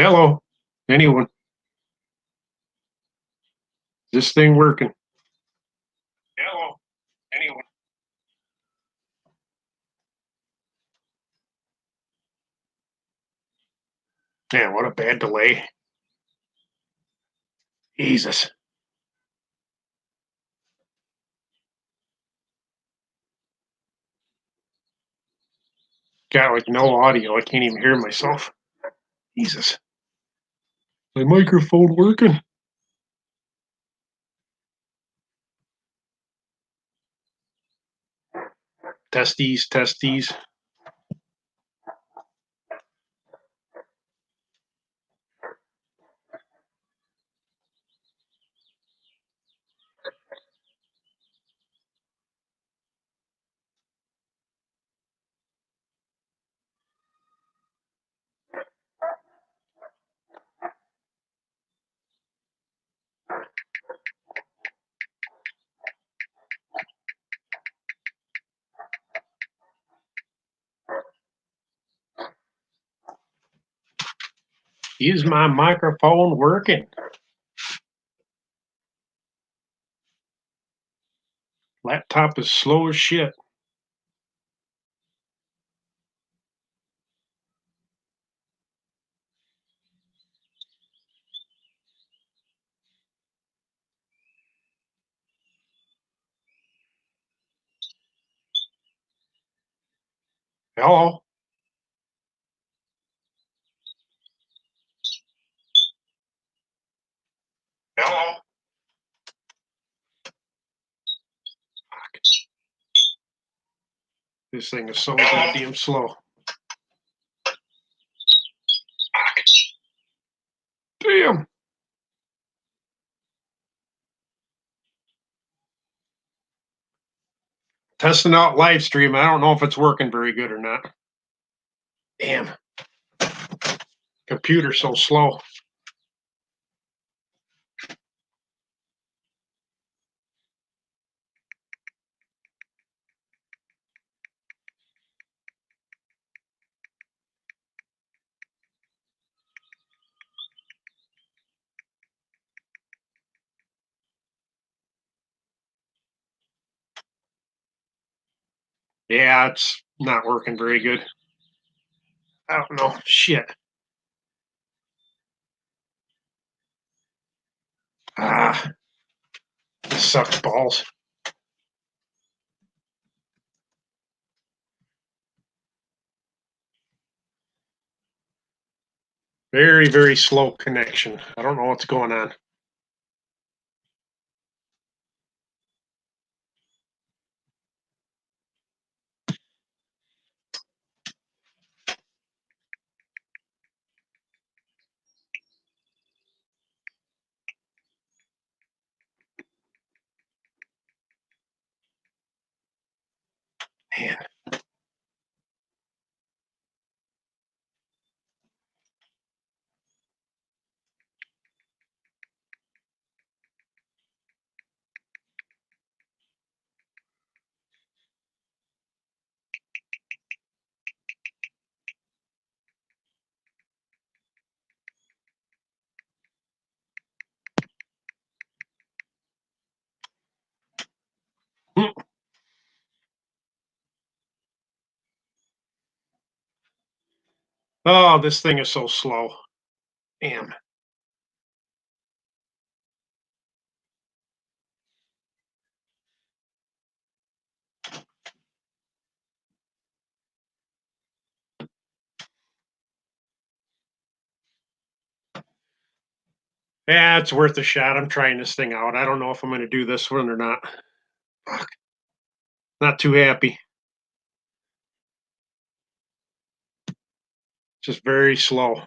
Hello. Anyone? This thing working? Hello. Anyone? Man, what a bad delay. Jesus. Got like no audio. I can't even hear myself. Jesus. My microphone working? Testes, testes. Is my microphone working? Laptop is slow as shit. Hello. Hello. Fuck. This thing is so goddamn slow. Fuck. Damn. Testing out live stream. I don't know if it's working very good or not. Damn. Computer's so slow. Yeah, it's not working very good. I don't know. Shit. Ah, this sucks balls. Very, very slow connection. I don't know what's going on. Man. Oh, this thing is so slow. Damn. Yeah, it's worth a shot. I'm trying this thing out. I don't know if I'm going to do this one or not. Fuck. Not too happy. Just very slow.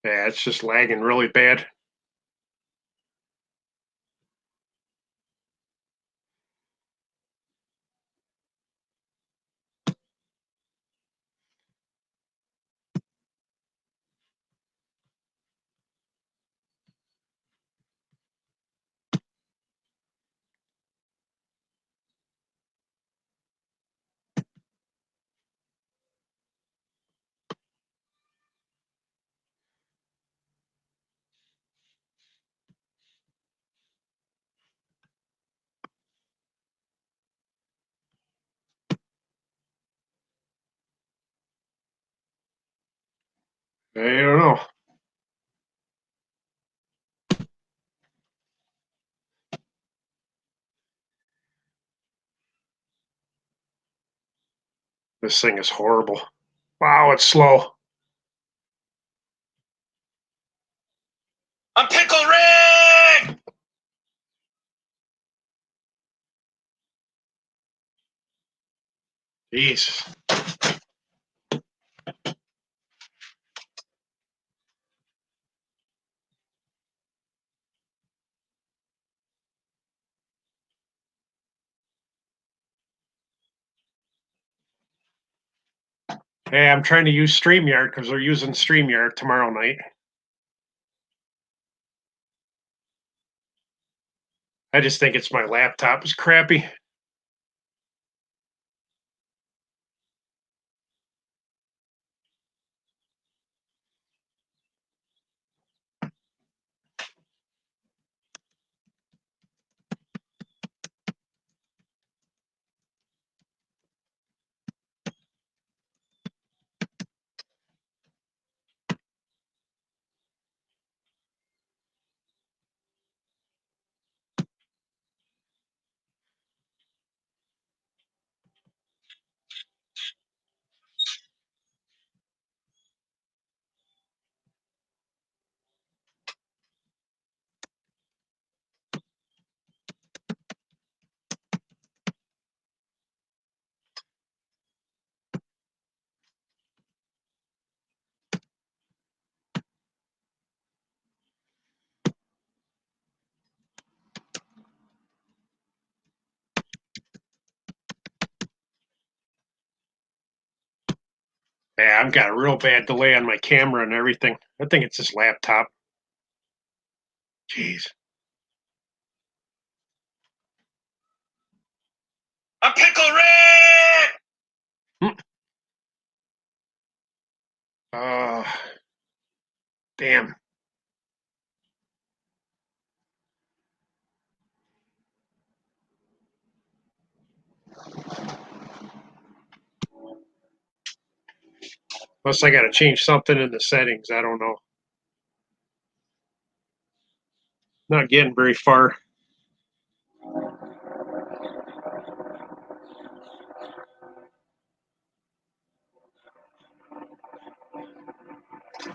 Yeah, it's just lagging really bad. I don't know. This thing is horrible. Wow, it's slow. I'm Pickle Rick! Jesus. Hey, I'm trying to use StreamYard because they're using StreamYard tomorrow night. I just think it's my laptop is crappy. Yeah, I've got a real bad delay on my camera and everything. I think it's this laptop. Jeez. I'm Pickle Rick! Damn. Unless I got to change something in the settings. I don't know. Not getting very far.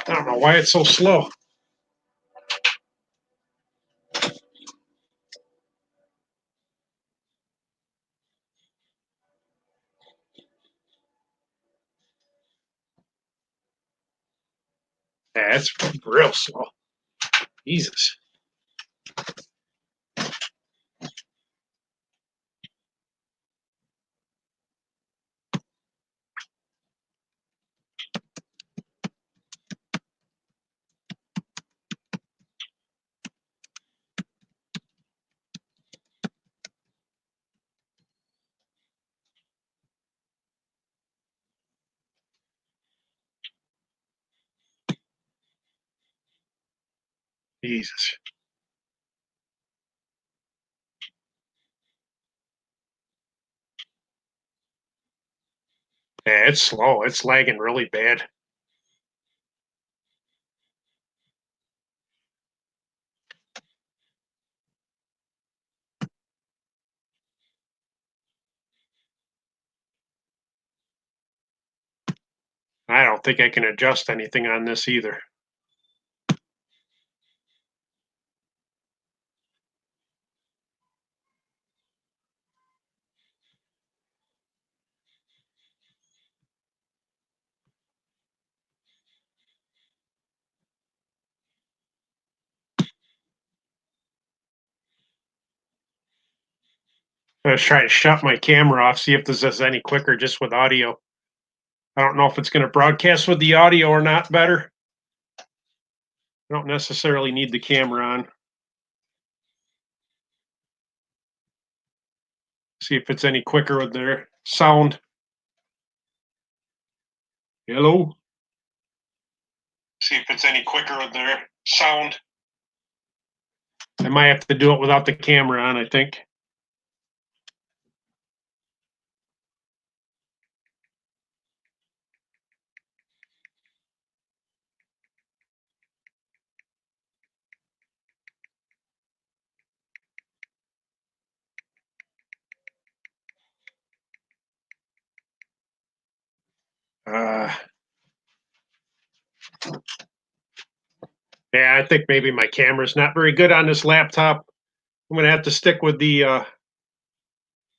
I don't know why it's so slow. Yeah, it's real slow. Jesus. Jesus. Yeah, it's slow. It's lagging really bad. I don't think I can adjust anything on this either. I was trying to shut my camera off, see if this is any quicker just with audio. I don't know if it's going to broadcast with the audio or not better. I don't necessarily need the camera on. See if it's any quicker with their sound. Hello? See if it's any quicker with their sound. I might have to do it without the camera on, I think. Yeah, I think maybe my camera's not very good on this laptop. I'm gonna have to stick with the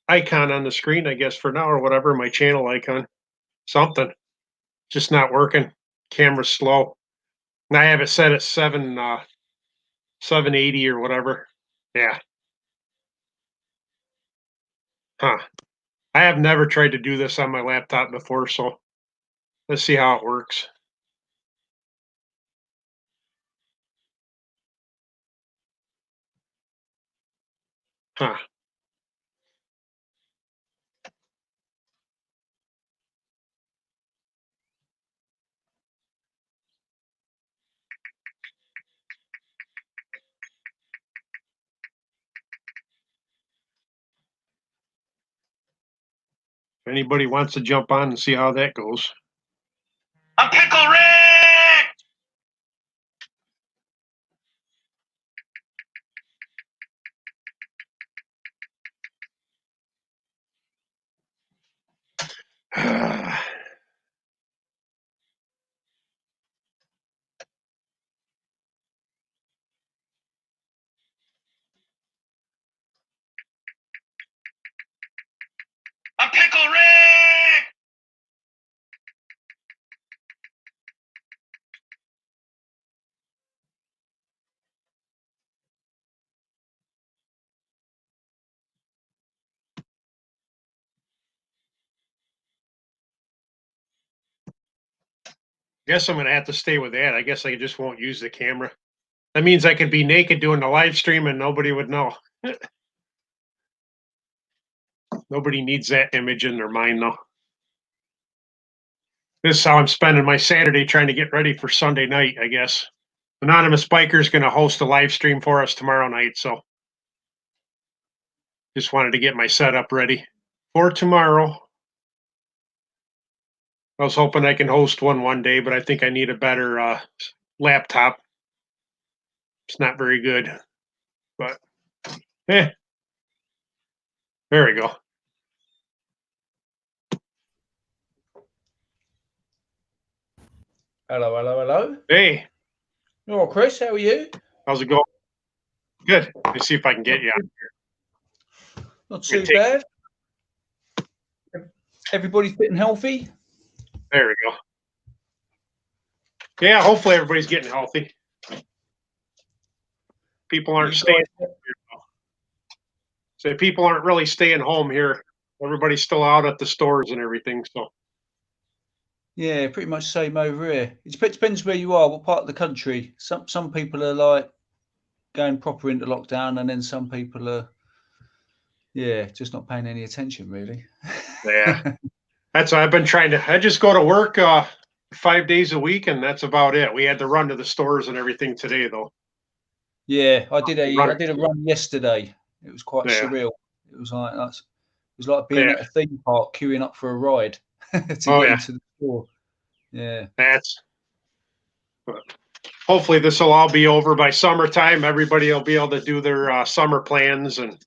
icon on the screen, I guess, for now or whatever, my channel icon. Something. Just not working. Camera's slow. And I have it set at 780 or whatever. Yeah. Huh. I have never tried to do this on my laptop before, so let's see how it works. Huh. If anybody wants to jump on and see how that goes. A pickle Rick! A pickle Rick! Guess I'm gonna have to stay with that. I guess I just won't use the camera. That means I could be naked doing the live stream and nobody would know. Nobody needs that image in their mind, though. This is how I'm spending my Saturday trying to get ready for Sunday night, I guess. Anonymous Biker is going to host a live stream for us tomorrow night, so just wanted to get my setup ready for tomorrow. I was hoping I can host one day, but I think I need a better laptop. It's not very good, but there we go. Hello, hello, hello. Hey. All right, Chris, how are you? How's it going? Good. Let's see if I can get you out here. Not too bad. Everybody fit and healthy? There we go. Yeah, hopefully everybody's getting healthy. People aren't staying home here. So people aren't really staying home here. Everybody's still out at the stores and everything. So yeah, pretty much same over here. It depends where you are, what part of the country. Some people are like going proper into lockdown, and then some people are just not paying any attention really. Yeah. That's what I've been trying to. I just go to work 5 days a week, and that's about it. We had to run to the stores and everything today, though. Yeah, I did a run yesterday. It was quite surreal. It was like being at a theme park queuing up for a ride to get into the store. Yeah, hopefully this will all be over by summertime. Everybody will be able to do their summer plans and.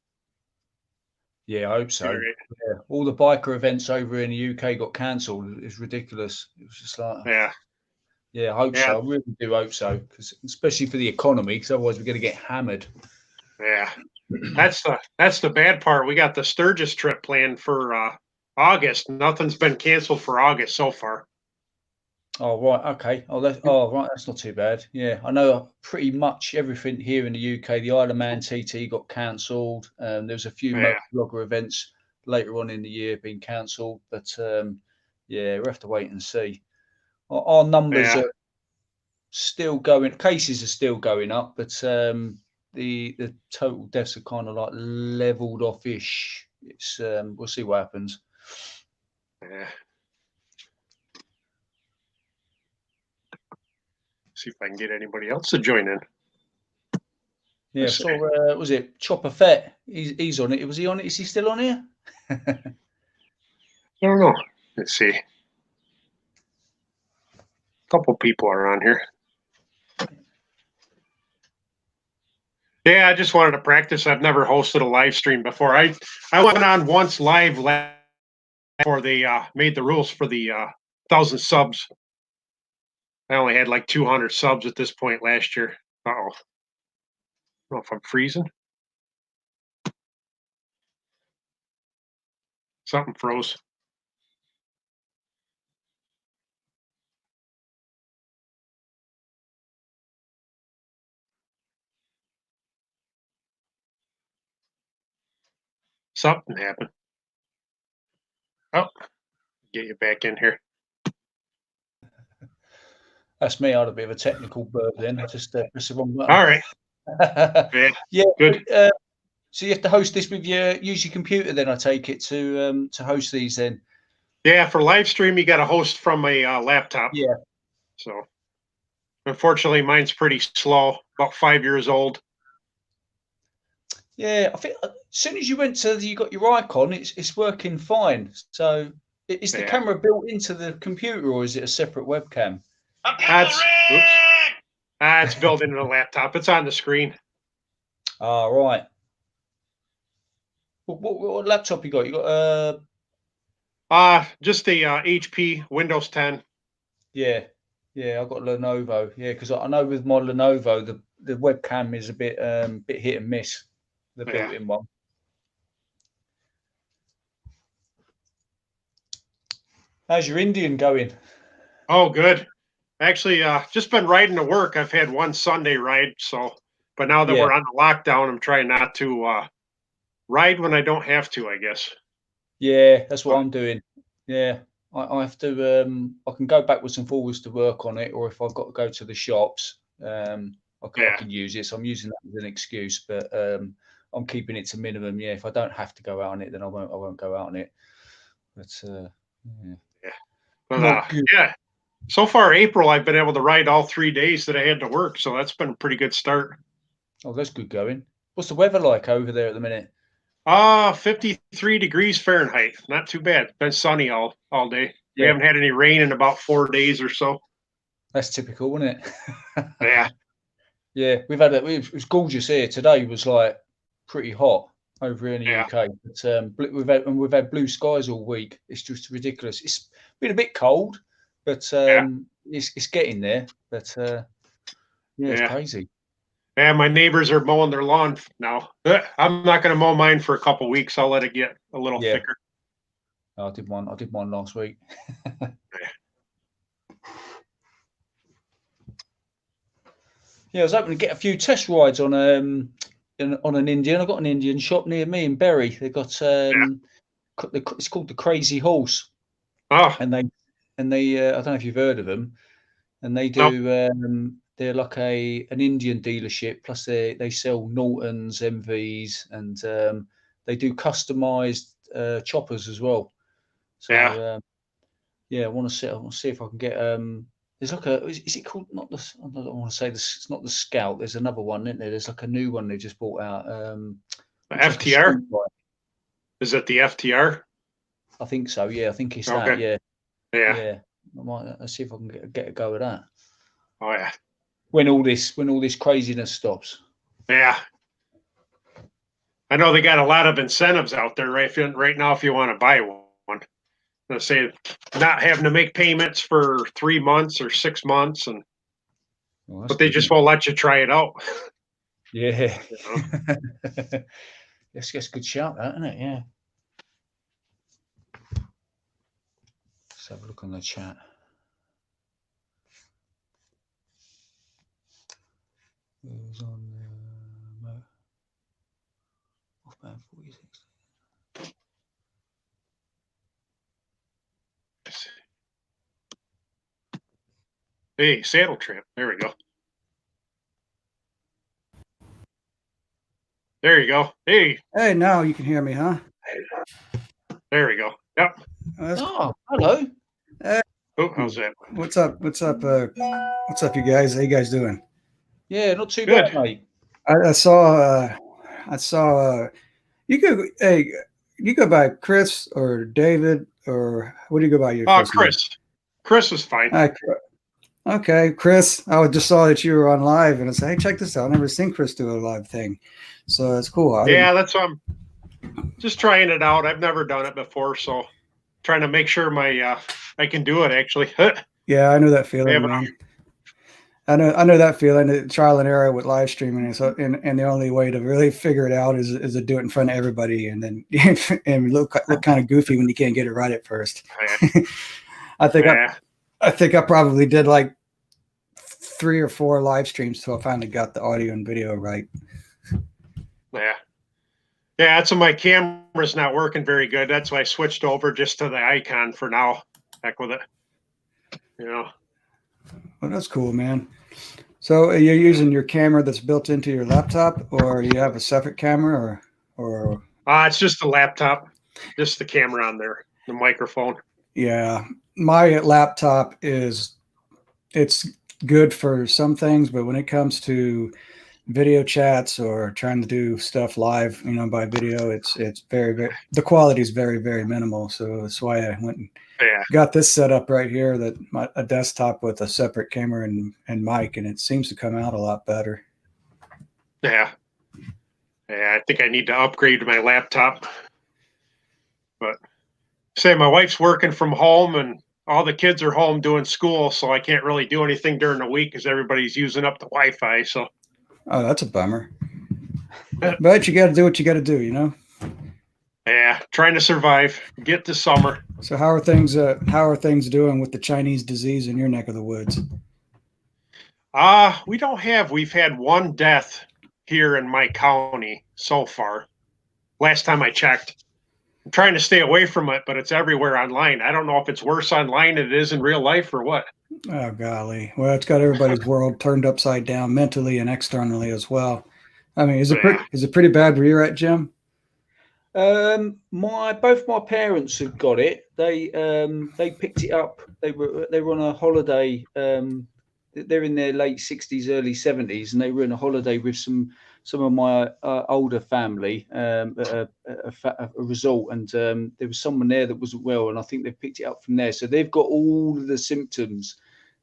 Yeah, I hope so. Yeah. All the biker events over in the UK got cancelled. It's ridiculous. It was just like, I hope so. I really do hope so, because especially for the economy, because otherwise we're going to get hammered. Yeah, that's the bad part. We got the Sturgis trip planned for August. Nothing's been canceled for August so far. Oh right, okay. Right, that's not too bad. Yeah, I know pretty much everything here in the UK. The Isle of Man TT got cancelled. There's a few blogger events later on in the year being cancelled, but we'll have to wait and see. Our numbers are still going. Cases are still going up, but the total deaths are kind of like leveled off-ish. It's we'll see what happens. Yeah. See if I can get anybody else to join in. Yeah, so was it Chopper Fett? He's on it. Was he on it? Is he still on here? I don't know. Let's see. A couple people are on here. Yeah, I just wanted to practice. I've never hosted a live stream before. I went on once live before they made the rules for the 1,000 subs. I only had like 200 subs at this point last year. Uh-oh. I don't know if I'm freezing. Something froze. Something happened. Oh, get you back in here. That's me. I had a bit of a technical burp then. I just pressed the wrong button. All right. Yeah. Good. So you have to host this with use your computer then, I take it, to host these then? Yeah, for live stream, you got to host from a laptop. Yeah. So unfortunately, mine's pretty slow, about 5 years old. Yeah, I think as soon as you got your icon, it's working fine. So is the camera built into the computer or is it a separate webcam? It's built into the laptop. It's on the screen. Right. What laptop you got? You got just the HP Windows 10. Yeah, I got Lenovo. Yeah, because I know with my Lenovo the webcam is a bit hit and miss. The built-in one. How's your Indian going? Oh, good. Actually, just been riding to work. I've had one Sunday ride, but now that we're on the lockdown, I'm trying not to ride when I don't have to, I guess. Yeah, that's what I'm doing. Yeah, I have to. I can go backwards and forwards to work on it, or if I've got to go to the shops, I can use it. So I'm using that as an excuse, but I'm keeping it to minimum. Yeah, if I don't have to go out on it, then I won't go out on it. But yeah. So far, April, I've been able to ride all 3 days that I had to work, so that's been a pretty good start. Oh, that's good going. What's the weather like over there at the minute? 53 degrees Fahrenheit. Not too bad. It's been sunny all day. We haven't had any rain in about 4 days or so. That's typical, isn't it? Yeah. Yeah, it was gorgeous here. Today was like pretty hot over here in the UK. But we've had blue skies all week. It's just ridiculous. It's been a bit cold, but it's getting there. But it's crazy. Yeah, my neighbors are mowing their lawn now. I'm not going to mow mine for a couple of weeks. I'll let it get a little thicker. I did mine last week. Yeah, I was hoping to get a few test rides on an Indian. I've got an Indian shop near me in Bury. They've got it's called the Crazy Horse. Oh. And they I don't know if you've heard of them. And they do they're like an Indian dealership, plus they sell Nortons, MVs, and they do customized choppers as well. So I want to see if I can get there's like is it called I don't want to say this, it's not the Scout, there's another one, isn't there? There's like a new one they just brought out. The FTR? Is it the FTR? I think so, yeah. I think it's that, yeah. Let's see if I can get a go at that. Oh yeah. When all this craziness stops. Yeah. I know they got a lot of incentives out there right now if you want to buy one. Let's say not having to make payments for 3 months or 6 months, but they just won't let you try it out. Yeah. That's a good shout, that, isn't it? Yeah. Let's have a look on the chat. Who's on Offband 46? Hey, Saddle Tramp. There we go. There you go. Hey, now you can hear me, huh? There we go. Yep. Oh, hello. How's that? What's up? What's up, you guys? How you guys doing? Yeah, not too bad, mate. I saw you go by Chris or David, or what do you go by your first Chris. Name? Chris is fine. Okay, Chris. I just saw that you were on live, and I said, "Hey, check this out! I've never seen Chris do a live thing, so it's cool." That's why I'm just trying it out. I've never done it before, so trying to make sure I can do it. Actually, yeah, I know that feeling, man. I know that feeling. Trial and error with live streaming, and the only way to really figure it out is to do it in front of everybody, and then and look kind of goofy when you can't get it right at first. I think I probably did like 3 or 4 live streams till I finally got the audio and video right. Yeah. Yeah, that's when my camera's not working very good. That's why I switched over just to the icon for now. Heck with it. You know. Well, that's cool, man. So you're using your camera that's built into your laptop, or you have a separate camera, or? It's just the laptop, just the camera on there, the microphone. Yeah, my laptop it's good for some things, but when it comes to video chats or trying to do stuff live, by video, it's very the quality is very, very minimal. So that's why I went and got this set up right here, a desktop with a separate camera and mic, and it seems to come out a lot better. Yeah, I think I need to upgrade my laptop. But say my wife's working from home and all the kids are home doing school, so I can't really do anything during the week because everybody's using up the Wi-Fi. So. Oh, that's a bummer. But you got to do what you got to do, Yeah, trying to survive, get to summer. So how are things doing with the Chinese disease in your neck of the woods? We've had 1 death here in my county so far. Last time I checked. I'm trying to stay away from it, but it's everywhere online. I don't know if it's worse online than it is in real life or what. Oh, golly. Well, it's got everybody's world turned upside down mentally and externally as well. I mean, is it pretty bad where you're at, Jim? Both my parents have got it. They picked it up. They were on a holiday. They're in their late 60s, early 70s, and they were on a holiday with some of my older family at a resort, and there was someone there that wasn't well, and I think they picked it up from there. So they've got all of the symptoms.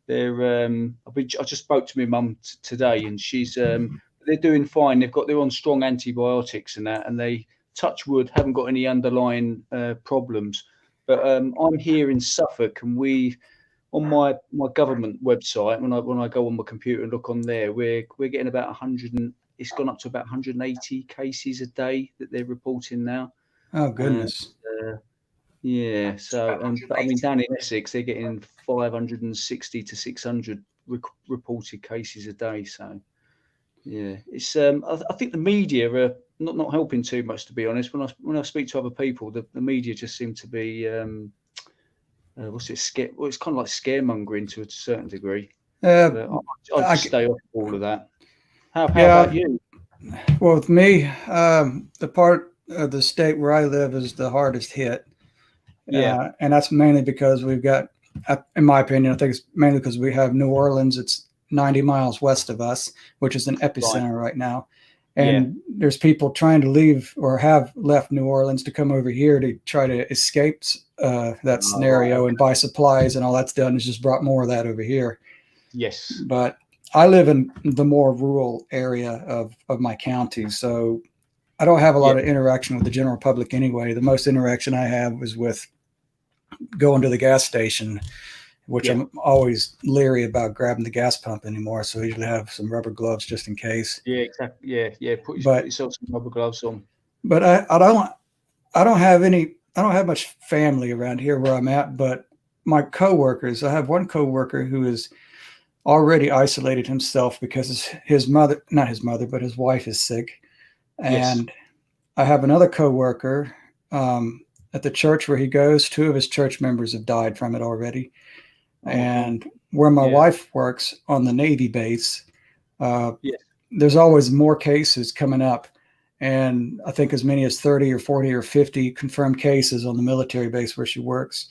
I just spoke to my mum today, and she's they're doing fine. They're on strong antibiotics and that, and they, touch wood, haven't got any underlying problems. But I'm here in Suffolk, and on my government website, when I go on my computer and look on there, we're getting about 100, it's gone up to about 180 cases a day that they're reporting now. Oh goodness. Yeah. So, but I mean, down in Essex, they're getting 560 to 600 reported cases a day. So, yeah, it's I think the media are not helping too much, to be honest. When I speak to other people, the media just seem to be it's kind of like scaremongering to a certain degree. I'll just stay off all of that. How about you? Well, with me, the part of the state where I live is the hardest hit. Yeah, and that's mainly because we've got, in my opinion, I think it's mainly because we have New Orleans. It's 90 miles west of us, which is an epicenter right now. And there's people trying to leave or have left New Orleans to come over here to try to escape that scenario and buy supplies, and all that's done is just brought more of that over here. Yes. But I live in the more rural area of my county, so I don't have a lot of interaction with the general public anyway. The most interaction I have was with going to the gas station, which I'm always leery about grabbing the gas pump anymore. So I usually have some rubber gloves just in case. Yeah, exactly. Yeah. Put yourself some rubber gloves on. But I don't have much family around here where I'm at, but my coworkers, I have one coworker who is already isolated himself because his wife is sick. And I have another coworker at the church where he goes. 2 of his church members have died from it already. And where my wife works on the Navy base, there's always more cases coming up. And I think as many as 30 or 40 or 50 confirmed cases on the military base where she works.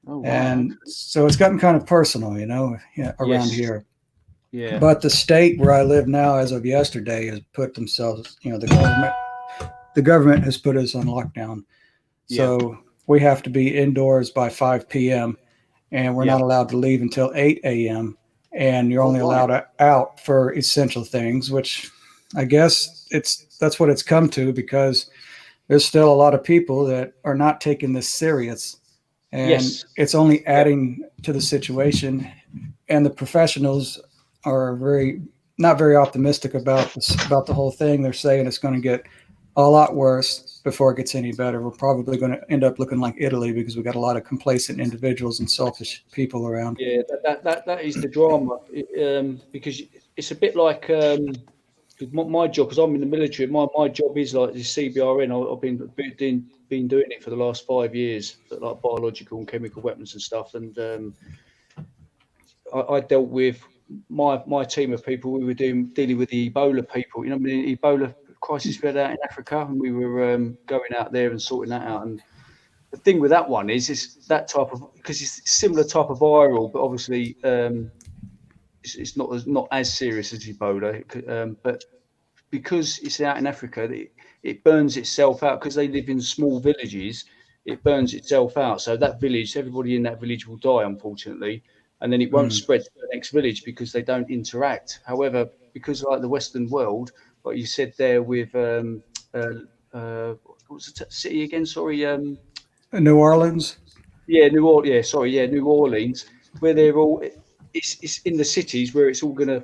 Oh, wow. And so it's gotten kind of personal, around here. Yeah. But the state where I live now, as of yesterday, has put themselves, the government has put us on lockdown. So we have to be indoors by 5 p.m. and we're not allowed to leave until 8 a.m. And you're only allowed out for essential things, which I guess that's what it's come to, because there's still a lot of people that are not taking this serious. And it's only adding to the situation. And the professionals are not very optimistic about the whole thing. They're saying it's going to get a lot worse before it gets any better. We're probably going to end up looking like Italy because we got a lot of complacent individuals and selfish people around. Yeah, that is the drama. Because it's a bit like my job, because I'm in the military. My job is like the CBRN. I've been doing it for the last 5 years, like biological and chemical weapons and stuff. And I dealt with my team of people. We were dealing with the Ebola people. You know, the Ebola crisis we had out in Africa, and we were going out there and sorting that out. And the thing with that one is that type of, because it's similar type of viral, but obviously it's not as serious as Ebola. But because it's out in Africa, it burns itself out because they live in small villages. It burns itself out. So that village, everybody in that village will die, unfortunately, and then it won't spread to the next village because they don't interact. However, because like the Western world, like you said there with what was the city again? Sorry. New Orleans. New Orleans, where they're all. It's in the cities where it's all gonna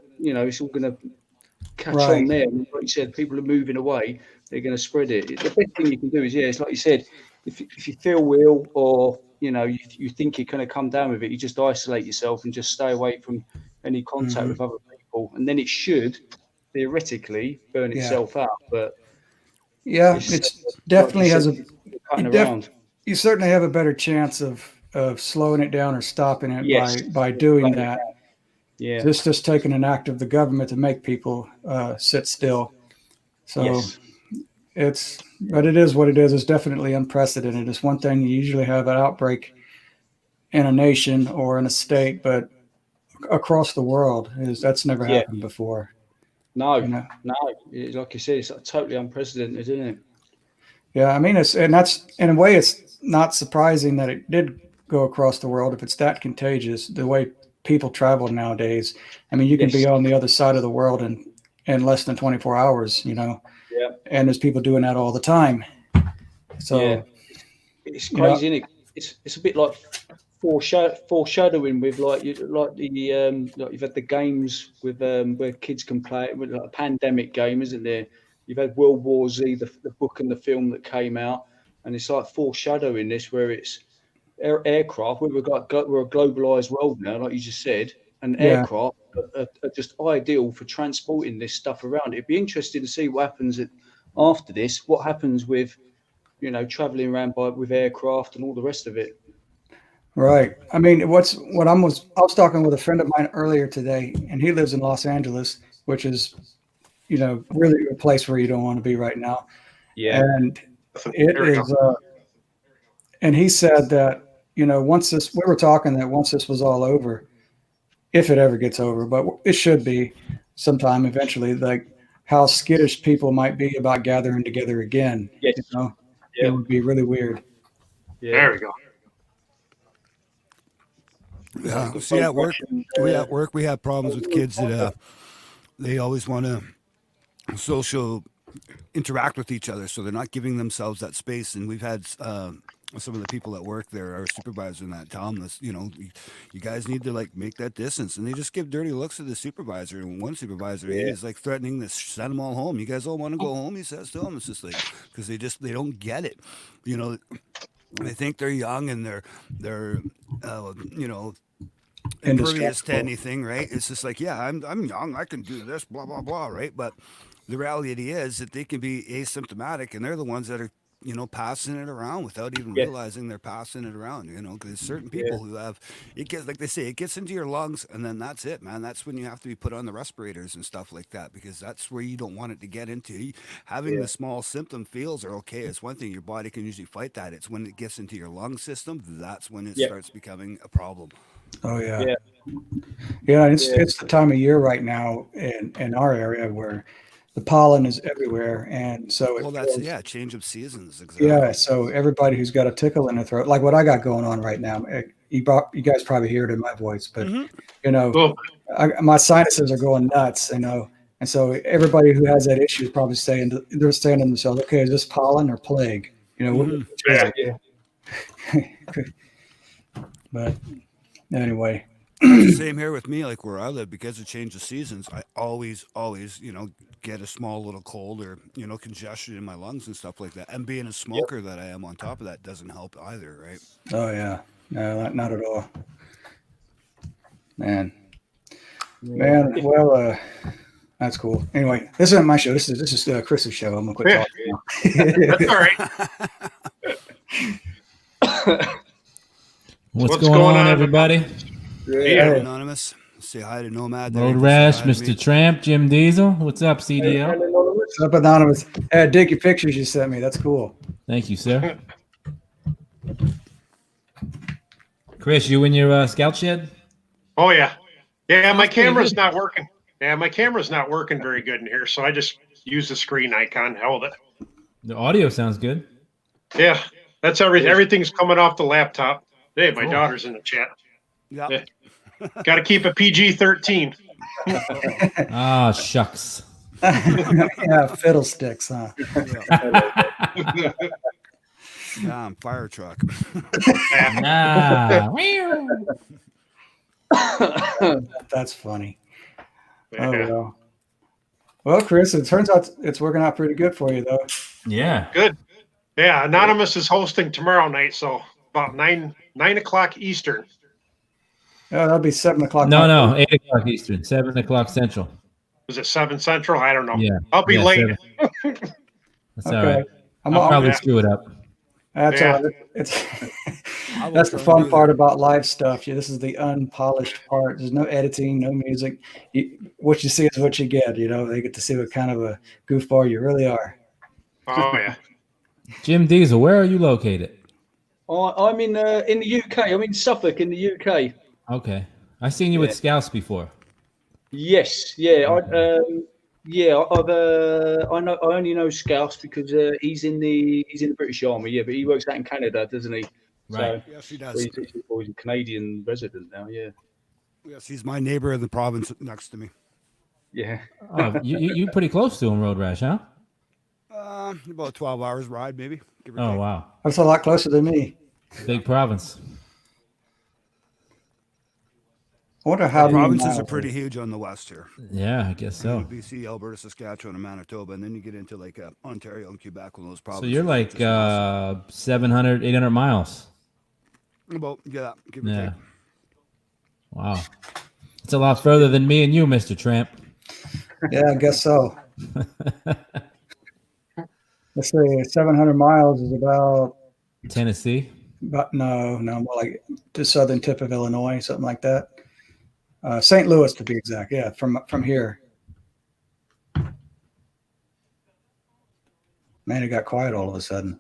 catch on there. And like you said, people are moving away. They're going to spread it. The best thing you can do is, it's like you said, if you feel ill or you think you're going to come down with it, you just isolate yourself and just stay away from any contact with other people, and then it should theoretically burn itself out. But it's definitely has you certainly have a better chance of slowing it down or stopping it by doing that. Yeah, just taking an act of the government to make people sit still. So but it is what it is. It's definitely unprecedented. It's one thing you usually have an outbreak in a nation or in a state, but across the world that's never happened before. No, like you said, it's totally unprecedented, isn't it? Yeah, I mean, that's in a way, it's not surprising that it did go across the world if it's that contagious. The way people travel nowadays, I mean, you can be on the other side of the world in less than 24 hours, and there's people doing that all the time. So it's crazy, isn't it? It's a bit like foreshadowing with like you've had the games with where kids can play it with, like a pandemic game, isn't there? You've had World War Z, the book and the film that came out, and it's like foreshadowing this, where it's aircraft. We're a globalized world now, like you just said, and aircraft are just ideal for transporting this stuff around. It'd be interesting to see what happens after this. What happens with traveling around with aircraft and all the rest of it. Right. I mean, I was talking with a friend of mine earlier today, and he lives in Los Angeles, which is really a place where you don't want to be right now. Yeah. And it is, and he said that, we were talking that once this was all over, if it ever gets over, but it should be sometime eventually, like how skittish people might be about gathering together again. Yes. It would be really weird. Yeah. There we go. Yeah. See, at work, we have problems with kids that they always want to social interact with each other, so they're not giving themselves that space. And we've had some of the people that work there, our supervisor, and that tell them this, you guys need to like make that distance, and they just give dirty looks to the supervisor. And one supervisor, he is like threatening to send them all home. You guys all want to go home, he says to them. It's just like, because they don't get it, they think they're young and they're impervious to anything, right? It's just like, I'm young, I can do this, blah blah blah, right? But the reality is that they can be asymptomatic, and they're the ones that are passing it around without even realizing they're passing it around. Because there's certain people who have it gets, like they say, it gets into your lungs, and then that's it, man. That's when you have to be put on the respirators and stuff like that, because that's where you don't want it to get into. Having the small symptom feels are okay. It's one thing, your body can usually fight that. It's when it gets into your lung system, that's when it starts becoming a problem. Oh yeah. It's the time of year right now in our area where the pollen is everywhere, and so change of seasons. Exactly. Yeah, so everybody who's got a tickle in their throat, like what I got going on right now, you guys probably hear it in my voice, but my sinuses are going nuts, and so everybody who has that issue is probably saying to themselves, okay, is this pollen or plague? But anyway, the same here with me. Like where I live, because of change of seasons, I always, get a small little cold or congestion in my lungs and stuff like that. And being a smoker that I am, on top of that, doesn't help either, right? Oh yeah, no, not at all, man. Well, that's cool. Anyway, this isn't my show. This is Chris's show. I'm gonna quit talking now. That's all right. What's going on, everybody? Yeah. Anonymous. Say hi to Nomad. Road Rash, Mr. Tramp, Jim Diesel. What's up, CDL? What's up, Anonymous? Hey, I dig your pictures you sent me. That's cool. Thank you, sir. Chris, you in your scout shed? Oh yeah. Yeah, my That's pretty camera's good. not working. Yeah, my camera's not working very good in here, so I just use the screen icon, held it. The audio sounds good. Yeah, that's everything's coming off the laptop. Hey, my Cool. daughter's in the chat. Yeah. Got to keep it PG-13. Ah, shucks. Yeah, fiddlesticks, huh? Yeah, I'm fire truck. Ah. That's funny. Yeah. Oh well. Well, Chris, it turns out it's working out pretty good for you, though. Yeah. Good. Yeah, Anonymous is hosting tomorrow night, so about 9 o'clock Eastern. Oh, that'll be 7 o'clock. No, 8 o'clock Eastern, 7 o'clock Central. Is it 7 Central? I don't know. Yeah. I'll be Yeah, late. 7. That's all Okay. right. I'm I'll probably yeah. screw it up. That's Yeah. all right. It's I that's the won't fun do part that. about live stuff. Yeah, this is the unpolished part. There's no editing, no music. What you see is what you get. They get to see what kind of a goofball you really are. Oh yeah. Jim Diesel, where are you located? I'm in the UK. I'm in Suffolk in the UK. Okay. I've seen you with Scouts before. Yes, yeah. I only know Scouse because he's in the British Army. Yeah, but he works out in Canada, doesn't he? Right. Yes, he So does. he's a Canadian resident now. Yeah. Yes, he's my neighbor in the province next to me. Yeah. Oh, you pretty close to him, Road Rash, huh? About 12 hours ride, maybe. Give or Oh, take. wow. That's a lot closer than me. Big province. I wonder how The many provinces are miles pretty huge on the west here. Yeah, I guess so. BC, Alberta, Saskatchewan, and Manitoba, and then you get into like Ontario and Quebec, one of those So provinces. you're which like is massive. 700, 800 miles. About give or Yeah. take. Wow. It's a lot further than me and you, Mr. Tramp. Yeah, I guess so. Let's say 700 miles is about Tennessee. no, more like the southern tip of Illinois, something like that. St. Louis, to be exact. Yeah, from here. Man, it got quiet all of a sudden.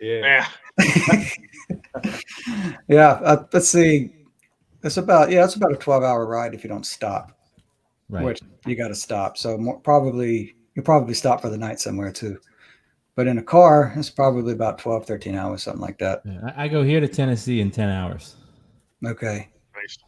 Yeah. Yeah. Yeah, let's see. It's about a 12-hour ride if you don't stop. Right. Which you got to stop. So you'll probably stop for the night somewhere too. But in a car, it's probably about 12, 13 hours, something like that. Yeah, I go here to Tennessee in 10 hours. Okay. Nice.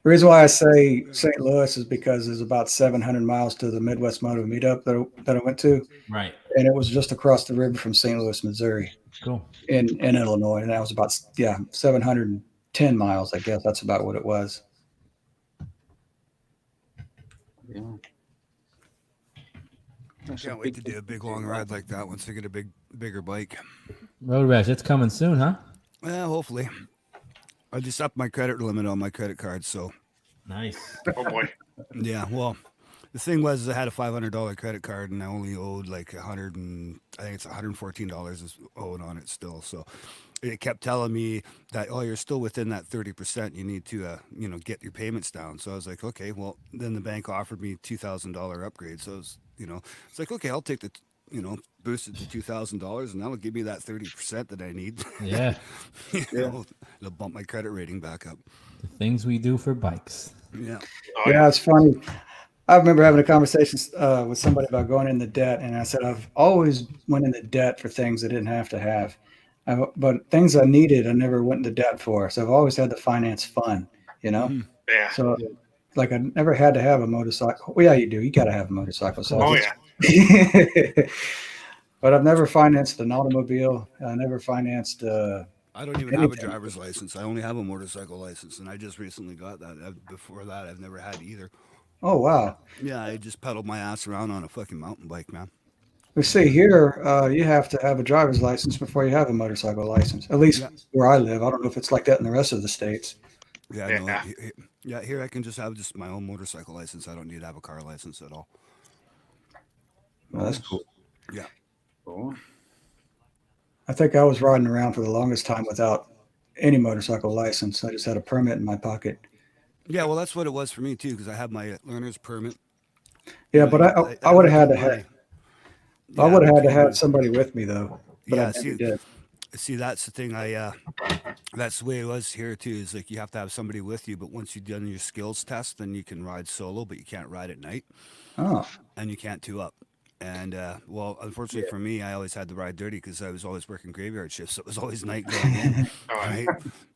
The reason why I say St. Louis is because there's about 700 miles to the Midwest Moto Meetup that I went to, Right. and it was just across the river from St. Louis, Missouri, Cool. in Illinois, and that was about 710 miles. I guess that's about what it was. Yeah. Can't wait to do a big long ride like that once I get a bigger bike. Road Rash, it's coming soon, huh? Well, hopefully. I just upped my credit limit on my credit card, so Nice. Oh boy. yeah. Well, the thing was, I had a $500 credit card, and I only owed like I think it's $114 is owed on it still. So it kept telling me that, oh, you're still within that 30%. You need to, get your payments down. So I was like, okay. Well, then the bank offered me $2,000 upgrade. So I was, it's like, okay, I'll take the, boost it to $2,000, and that'll give me that 30% that I need. Yeah. It'll bump my credit rating back up. The things we do for bikes. Yeah. Oh, Yeah, it's funny. I remember having a conversation with somebody about going into debt, and I said I've always went into debt for things I didn't have to have, but things I needed, I never went into debt for. So I've always had the finance fun, Mhm. Yeah. So like I never had to have a motorcycle. Well, yeah, you do. You got to have a motorcycle. So Oh yeah. but I've never financed an automobile. I never financed I don't even have a driver's license. I only have a motorcycle license, and I just recently got that. Before that, I've never had either. Oh, wow. Yeah, I just pedaled my ass around on a fucking mountain bike, man. We see here, you have to have a driver's license before you have a motorcycle license. At least where I live. I don't know if it's like that in the rest of the states. Yeah, no, here I can just have my own motorcycle license. I don't need to have a car license at all. Well, that's cool. Yeah. Cool. I think I was riding around for the longest time without any motorcycle license. I just had a permit in my pocket. Yeah, well, that's what it was for me too, because I have my learner's permit. Yeah, but I would have had to have. I would have had to have somebody with me though. But Yeah, I never did. see, that's the thing. That's the way it was here too. Is like you have to have somebody with you, but once you've done your skills test, then you can ride solo, but you can't ride at night, Oh, and you can't two up. And well, unfortunately for me, I always had to ride dirty because I was always working graveyard shifts, so it was always night going home, right?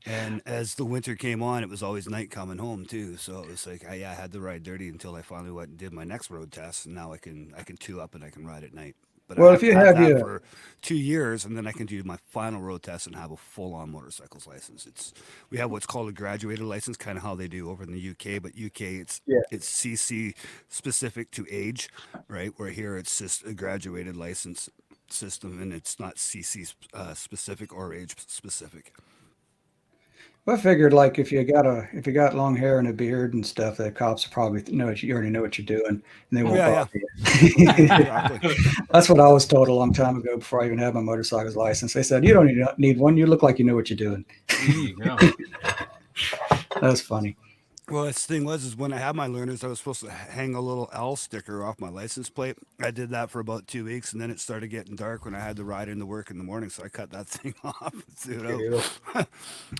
And as the winter came on, it was always night coming home too. So it was like I had to ride dirty until I finally went and did my next road test, and now I can two up and I can ride at night. But Well, I if you had have that your- for 2 years, and then I can do my final road test and have a full-on motorcycles license. We have what's called a graduated license, kind of how they do over in the UK, but UK it's CC specific to age, right? Where here it's just a graduated license system, and it's not CC specific or age specific. I figured like if you got long hair and a beard and stuff, the cops probably know you already know what you're doing, and they won't bother you. Exactly. That's what I was told a long time ago before I even had my motorcycle's license. They said, you don't need one. You look like you know what you're doing. There you go. That's funny. Well, the thing was when I had my learners, I was supposed to hang a little L sticker off my license plate. I did that for about 2 weeks, and then it started getting dark when I had to ride into work in the morning, so I cut that thing off and threw it out.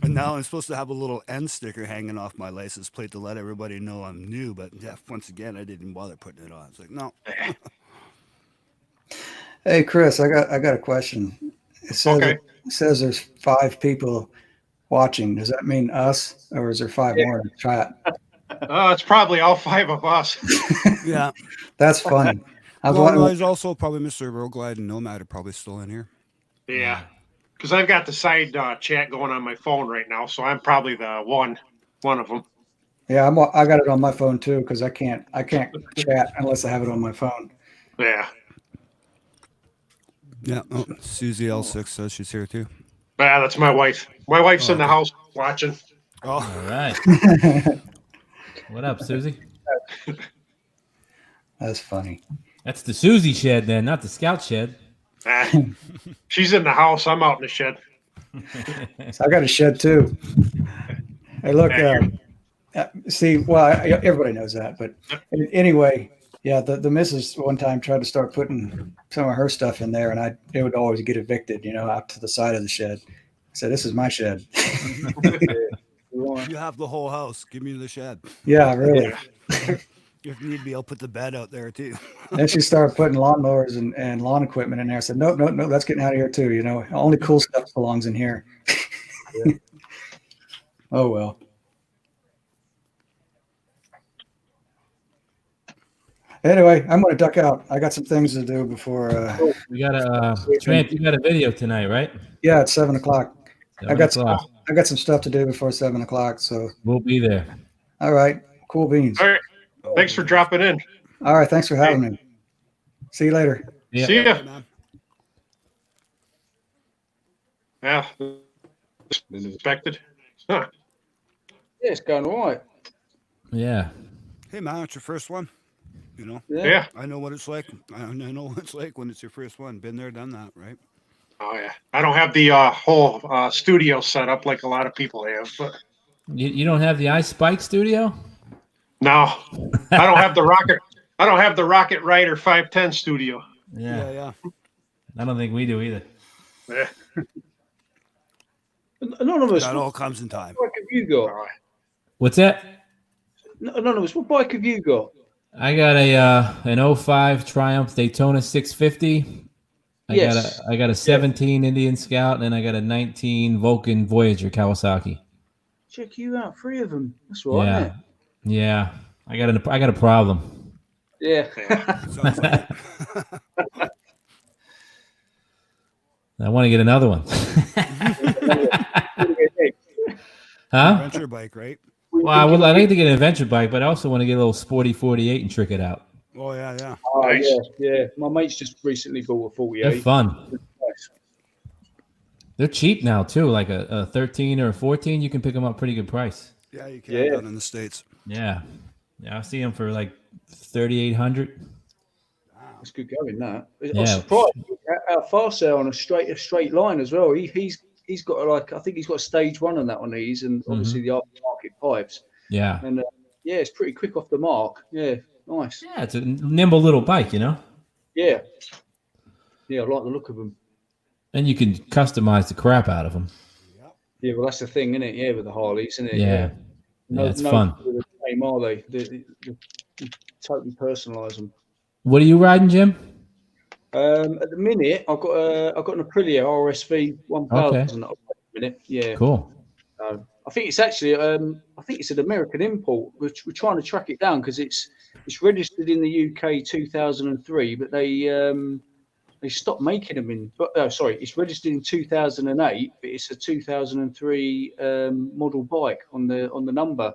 And now I'm supposed to have a little N sticker hanging off my license plate to let everybody know I'm new, but once again, I didn't bother putting it on. It's like, no. Hey, Chris, I got a question. It says Okay. it says there's 5 people watching. Does that mean us, or is there 5 more in the chat? It's probably all 5 of us. Yeah. That's funny. I was Well, wondering- there's also probably Mr. Roglide and Nomad are probably still in here. Yeah. Because I've got the side chat going on my phone right now, so I'm probably the one of them. yeah, I got it on my phone too because I can't chat unless I have it on my phone. Yeah. Yeah. Oh, Susie L6 says she's here too. Yeah, that's my wife. My wife's in the house watching. Oh, All right. What up, Susie? That's funny. That's the Susie shed then, not the Scout shed. She's in the house. I'm out in the shed. So I got a shed too. Hey, look. See, well, everybody knows that, but anyway, yeah. The missus one time tried to start putting some of her stuff in there, and it would always get evicted, out to the side of the shed. I said, "This is my shed." you have the whole house. Give me the shed. Yeah, really. If need be, I'll put the bed out there too. Then she started putting lawnmowers and lawn equipment in there. I said, no, that's getting out of here too. Only cool stuff belongs in here. Oh, well. Anyway, I'm going to duck out. I got some things to do before. We got Tramp, you got a video tonight, right? Yeah, it's 7:00. 7 o'clock. I got some stuff to do before 7:00. So, We'll be there. all right, cool beans. All right. Thanks for dropping in. All right, thanks for having me. See you later. Yeah. See ya. Man. Yeah. Expected. Huh. Yeah, it's going all right. Yeah. Hey man, it's your first one. Yeah. I know what it's like. I know what it's like when it's your first one. Been there, done that, right? Oh, yeah. I don't have the whole studio set up like a lot of people have, but You don't have the Ice Spike studio? no, I don't have the Rocket. I don't have the Rocket Rider 510 studio. Yeah. I don't think we do either. Yeah. Anonymous, That what all comes in time. bike have you got? All right. What's that? Anonymous, what bike have you got? I got an 05 Triumph Daytona 650. I got a 17 Indian Scout, and then I got a 19 Vulcan Voyager Kawasaki. Check you out, 3 of them. That's right. Yeah. isn't it? Yeah. I got a problem. Yeah. Sounds like I want to get another one. Huh? Adventure bike, right? Well, I would like to get an adventure bike, but I also want to get a little sporty 48 and trick it out. Oh yeah. Oh, Nice. yeah. My mate's just recently bought a 48. They're fun. Nice. They're cheap now too. Like a 13 or a 14, you can pick them up pretty good price. Yeah, you can Yeah. down in the States. Yeah, I see them for like 3,800. That's good going. That I Yeah. was surprised how fast they're on a straight line as well. He's got I think he's got a stage 1 on that one. And obviously the aftermarket pipes. Yeah, And yeah, it's pretty quick off the mark. Yeah, nice. yeah, it's a nimble little bike, you know. Yeah, I like the look of them. And you can customize the crap out of them. Yeah, well, that's the thing, isn't it? Yeah, with the Harleys, isn't it? Yeah, it's fun. The same, are they? They totally personalise them. What are you riding, Jim? At the minute, I've got an Aprilia RSV 1000 at the minute. Yeah, Cool. I think it's actually I think it's an American import. We're trying to track it down because it's registered in the UK 2003, but they stopped making them in. But sorry, it's registered in 2008, but it's a 2003 model bike on the number.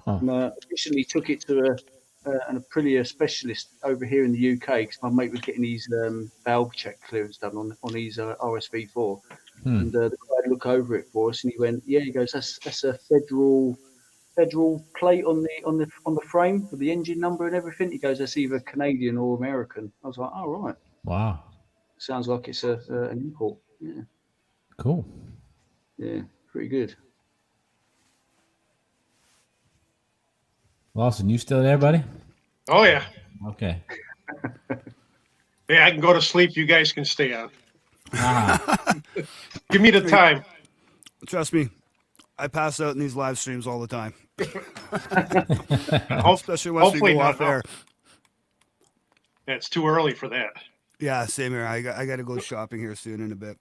Huh. And, recently took it to an Aprilia specialist over here in the UK because my mate was getting his valve check clearance done on his RSV4. And the guy had a look over it for us, and he went, "Yeah," he goes, "That's a federal plate on the frame with the engine number and everything." He goes, "That's either Canadian or American." I was like, "Oh right, Wow. sounds like it's an import." Yeah, Cool. yeah, pretty good. Lawson, you still there, buddy? Oh yeah. Okay. Yeah, I can go to sleep. You guys can stay on. Ah, Give me the time. Trust me, I pass out in these live streams all the time. Especially once we Hopefully go not, off air. Yeah, it's too early for that. Yeah, same here. I got to go shopping here soon in a bit.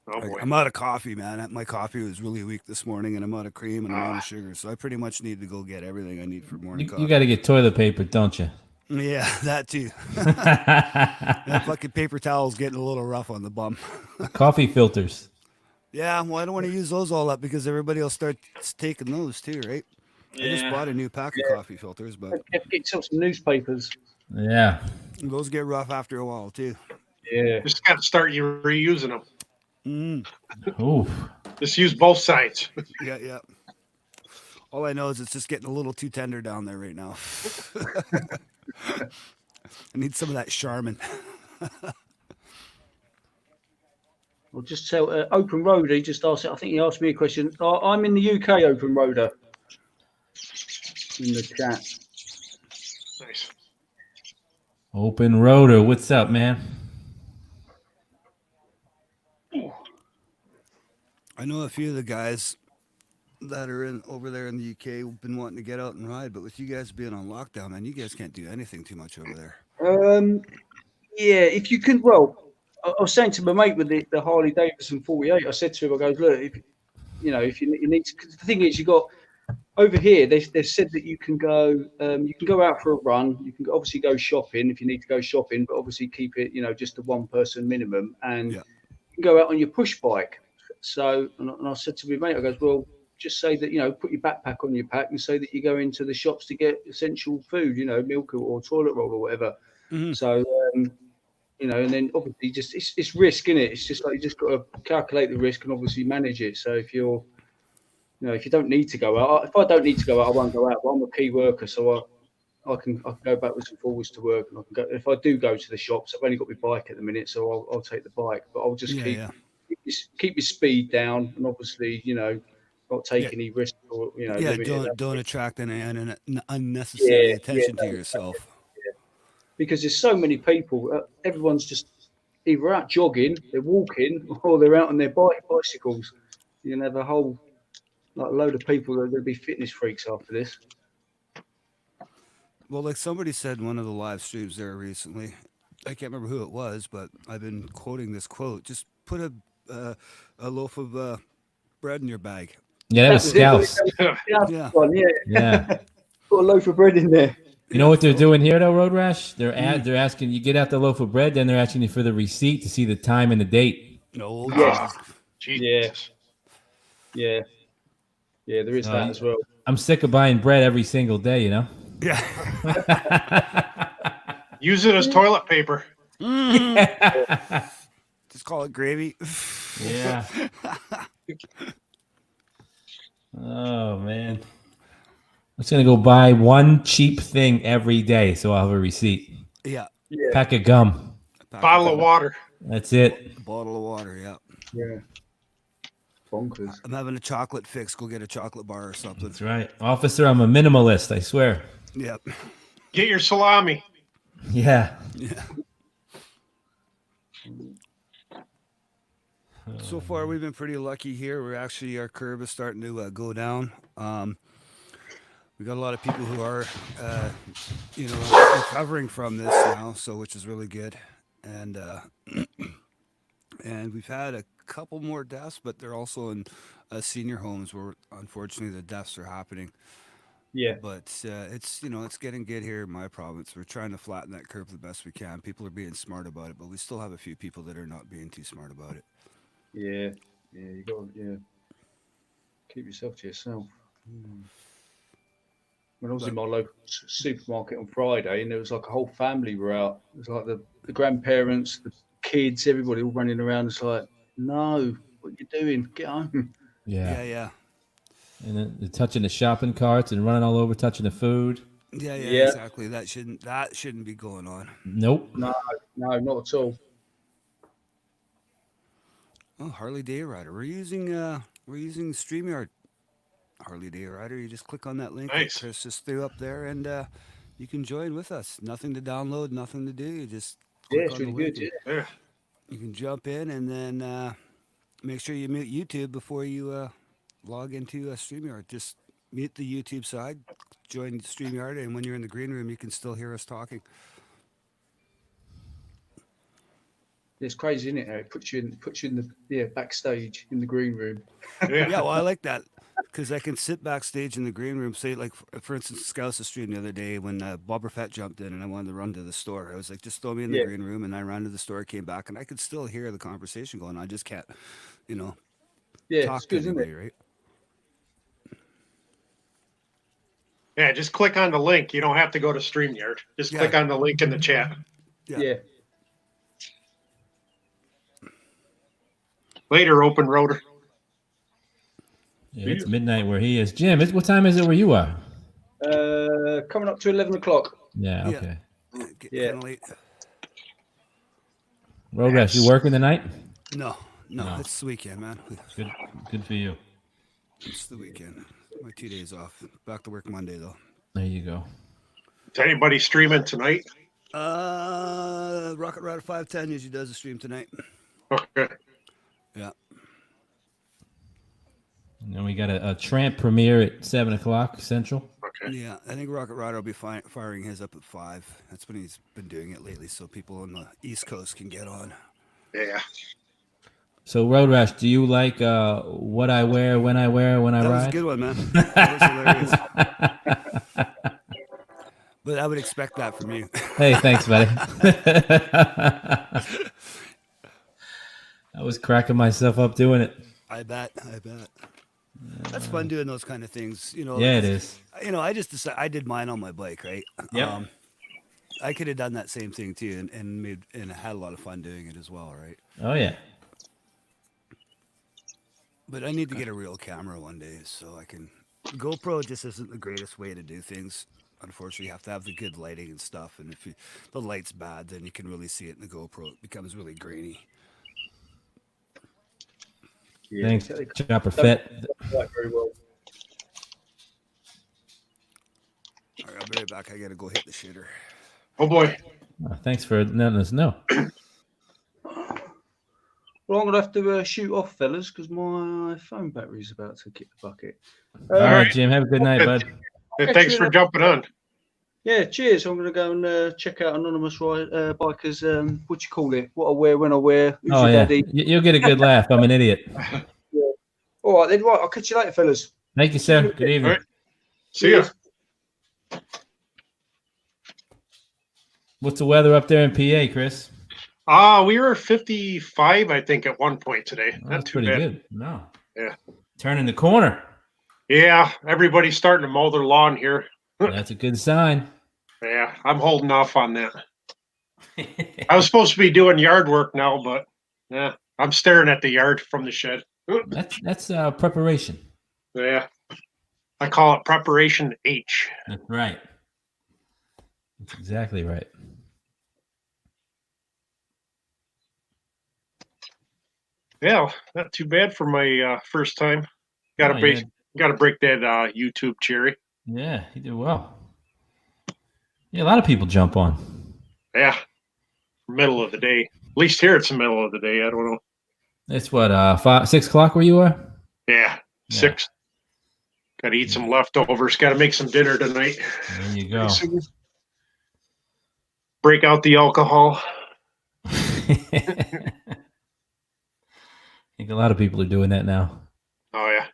Oh boy. I'm out of coffee, man. My coffee was really weak this morning, and I'm out of cream and I'm out of sugar. So I pretty much need to go get everything I need for morning coffee. you got to get toilet paper, don't you? Yeah, that too. That fucking paper towel's getting a little rough on the bum. Coffee filters. Yeah, well, I don't want to use those all up because everybody will start taking those too, right? I just bought a new pack of coffee filters, but Get yourself some newspapers. Yeah. those get rough after a while too. Yeah, Just got to start you reusing them. Ooh. Just use both sides. Yeah. All I know is it's just getting a little too tender down there right now. I need some of that Charmin. I'll just tell Open Roader. He just asked. I think he asked me a question. I'm in the UK, Open Roader. In the chat. Nice. Open Rotor. What's up, man? I know a few of the guys that are over there in the UK have been wanting to get out and ride, but with you guys being on lockdown, man, you guys can't do anything too much over there. Yeah, if you can. Well, I was saying to my mate with the Harley Davidson 48. I said to him, I go, look, if you need to. Cause the thing is, you got over here. They've said that you can go out for a run. You can obviously go shopping if you need to go shopping, but obviously keep it, just a one person minimum, and you can go out on your push bike. So, and I said to my mate, I goes, well, just say that, put your backpack on your pack and say that you go into the shops to get essential food, milk or toilet roll or whatever. Mm-hmm. So, and then obviously just it's risk, innit? It's just like you just got to calculate the risk and obviously manage it. So if you're, if you don't need to go out, if I don't need to go out, I won't go out. But I'm a key worker, so I can go backwards and forwards to work, and I can go. If I do go to the shops, I've only got my bike at the minute, so I'll take the bike. But I'll just keep your speed down, and obviously, not take any risk or don't attract any unnecessary attention to yourself. Because there's so many people. Everyone's just either out jogging, they're walking, or they're out on their bicycles. You're gonna have a whole load of people that are gonna be fitness freaks after this. Well, like somebody said in one of the live streams there recently, I can't remember who it was, but I've been quoting this quote: "Just put a loaf of bread in your bag." Yeah, that was Scouts. Yeah. Put a loaf of bread in there. You know what they're doing here, though, Road Rash? They're asking you get out the loaf of bread, then they're asking you for the receipt to see the time and the date. No, yes. Jesus. Yeah. Yeah, there is that as well. I'm sick of buying bread every single day, you know? Yeah. Use it as toilet paper. Just call it gravy. Yeah. Oh, man. I'm just going to go buy one cheap thing every day so I'll have a receipt. Yeah. Pack of gum. Bottle of water. That's it. A bottle of water, yeah. Yeah. Bonkers. I'm having a chocolate fix. Go get a chocolate bar or something. That's right. Officer, I'm a minimalist, I swear. Yep. Get your salami. Yeah. Yeah. So far, we've been pretty lucky here. Our curve is starting to go down. We got a lot of people who are, recovering from this now, so which is really good. And and we've had a couple more deaths, but they're also in senior homes where unfortunately the deaths are happening. Yeah. But it's getting good here in my province. We're trying to flatten that curve the best we can. People are being smart about it, but we still have a few people that are not being too smart about it. Yeah. Yeah. You got to keep yourself to yourself. When I was in my local supermarket on Friday, and there was like a whole family were out. It was like the grandparents, the kids, everybody all running around. It's like, no, what you doing? Get home. Yeah. And then they're touching the shopping carts and running all over, touching the food. Yeah, Yeah. exactly. That shouldn't be going on. Nope. No, not at all. Oh, Harley Day Rider. We're using StreamYard. Harley Day Rider. You just click on that link that Chris just threw up there, and you can join with us. Nothing to download, nothing to do. You just click It's on the really link good. and Yeah. you can jump in, and then make sure you mute YouTube before you log into StreamYard. Just mute the YouTube side, join StreamYard, and when you're in the green room, you can still hear us talking. It's crazy, isn't it? How it puts you in the backstage in the green room. Yeah. Yeah, well, I like that because I can sit backstage in the green room. Say, like for instance, Scouts' stream the other day when Boba Fett jumped in and I wanted to run to the store. I was like, just throw me in the green room, and I ran to the store, came back, and I could still hear the conversation going on. I just can't, talk it's good, to anybody, isn't it? right? Yeah, just click on the link. You don't have to go to StreamYard. Just click on the link in the chat. Yeah. Later, open roader. Yeah, it's midnight where he is. Jim, what time is it where you are? Coming up to 11 o'clock. Yeah, okay. Yeah. Kinda late. Road Rash, you working tonight? No, it's the weekend, man. Good for you. It's the weekend. My 2 days off. Back to work Monday though. There you go. Is anybody streaming tonight? Rocket Rider 510 usually does a stream tonight. Okay. Yeah. And then we got a Tramp premiere at 7 o'clock Central. Okay. Yeah, I think Rocket Rider will be firing his up at 5. That's when he's been doing it lately, so people on the East Coast can get on. Yeah. So, Road Rash, do you like what I wear, when I wear, when I That ride? was a good one, man. That was hilarious. But I would expect that from you. Hey, thanks, buddy. I was cracking myself up doing it. I bet. That's fun doing those kind of things, Yeah, it is. I just decided I did mine on my bike, right? Yeah. I could have done that same thing too, and had a lot of fun doing it as well, right? Oh yeah. But I need to get a real camera one day so I can. GoPro just isn't the greatest way to do things. Unfortunately, you have to have the good lighting and stuff, and if the light's bad, then you can really see it in the GoPro. It becomes really grainy. Yeah, Thanks, Chopper Fett. Very well. All right, I'll be right back. I gotta go hit the shitter. Oh boy. Thanks for letting us know. Well, I'm gonna have to shoot off, fellas, because my phone battery's about to kick the bucket. All right, Jim. Have a good night, bud. Hey, thanks for jumping on. Yeah, cheers. I'm gonna go and check out Anonymous Bikers. What do you call it? What I wear, when I wear. Who's Oh your yeah, daddy? you'll get a good laugh. I'm an idiot. All right, then. Right, I'll catch you later, fellas. Thank you, sir. Good evening. All right. See ya. What's the weather up there in PA, Chris? We were 55, I think, at one point today. Oh, Not that's too pretty bad. good. No. Yeah. Turning the corner. Yeah, everybody's starting to mow their lawn here. That's a good sign. Yeah, I'm holding off on that. I was supposed to be doing yard work now, but yeah, I'm staring at the yard from the shed. That's preparation. Yeah, I call it preparation H. That's right. That's exactly right. Yeah, not too bad for my first time. Got to Oh, break, got to break that YouTube cherry. Yeah, you did well. Yeah, a lot of people jump on. Yeah, middle of the day. At least here it's the middle of the day. I don't know. It's what 6 o'clock where you are. Yeah, 6. Got to eat some leftovers. Got to make some dinner tonight. There you go. Break out the alcohol. I think a lot of people are doing that now. Oh yeah.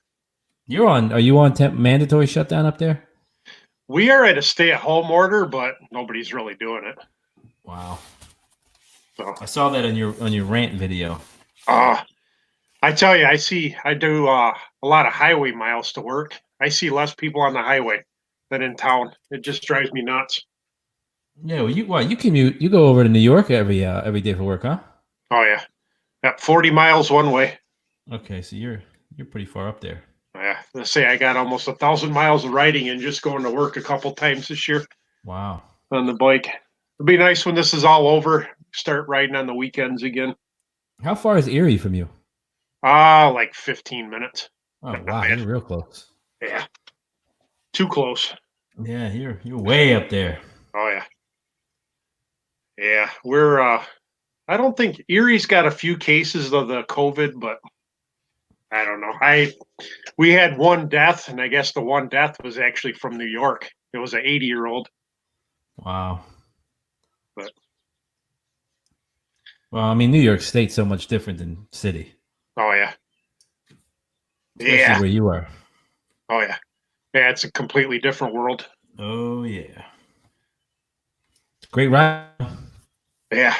Are you on mandatory shutdown up there? We are at a stay-at-home order, but nobody's really doing it. Wow. So I saw that on your rant video. I tell you, I do a lot of highway miles to work. I see less people on the highway than in town. It just drives me nuts. Yeah, well, you commute. You go over to New York every day for work, huh? Oh yeah, got 40 miles one way. Okay, so you're pretty far up there. Yeah, let's say I got almost 1,000 miles of riding and just going to work a couple times this year. Wow. On the bike. It'll be nice when this is all over. Start riding on the weekends again. How far is Erie from you? Like 15 minutes. Oh wow, you're real close. Yeah, too close. Yeah, you're way up there. Oh yeah, yeah. We're. I don't think Erie's got a few cases of the COVID, but I don't know. We had one death, and I guess the one death was actually from New York. It was an 80-year-old. Wow. But well, I mean, New York State's so much different than city. Oh yeah. Especially where you are. Oh yeah. Yeah, it's a completely different world. Oh yeah. Great ride. Yeah.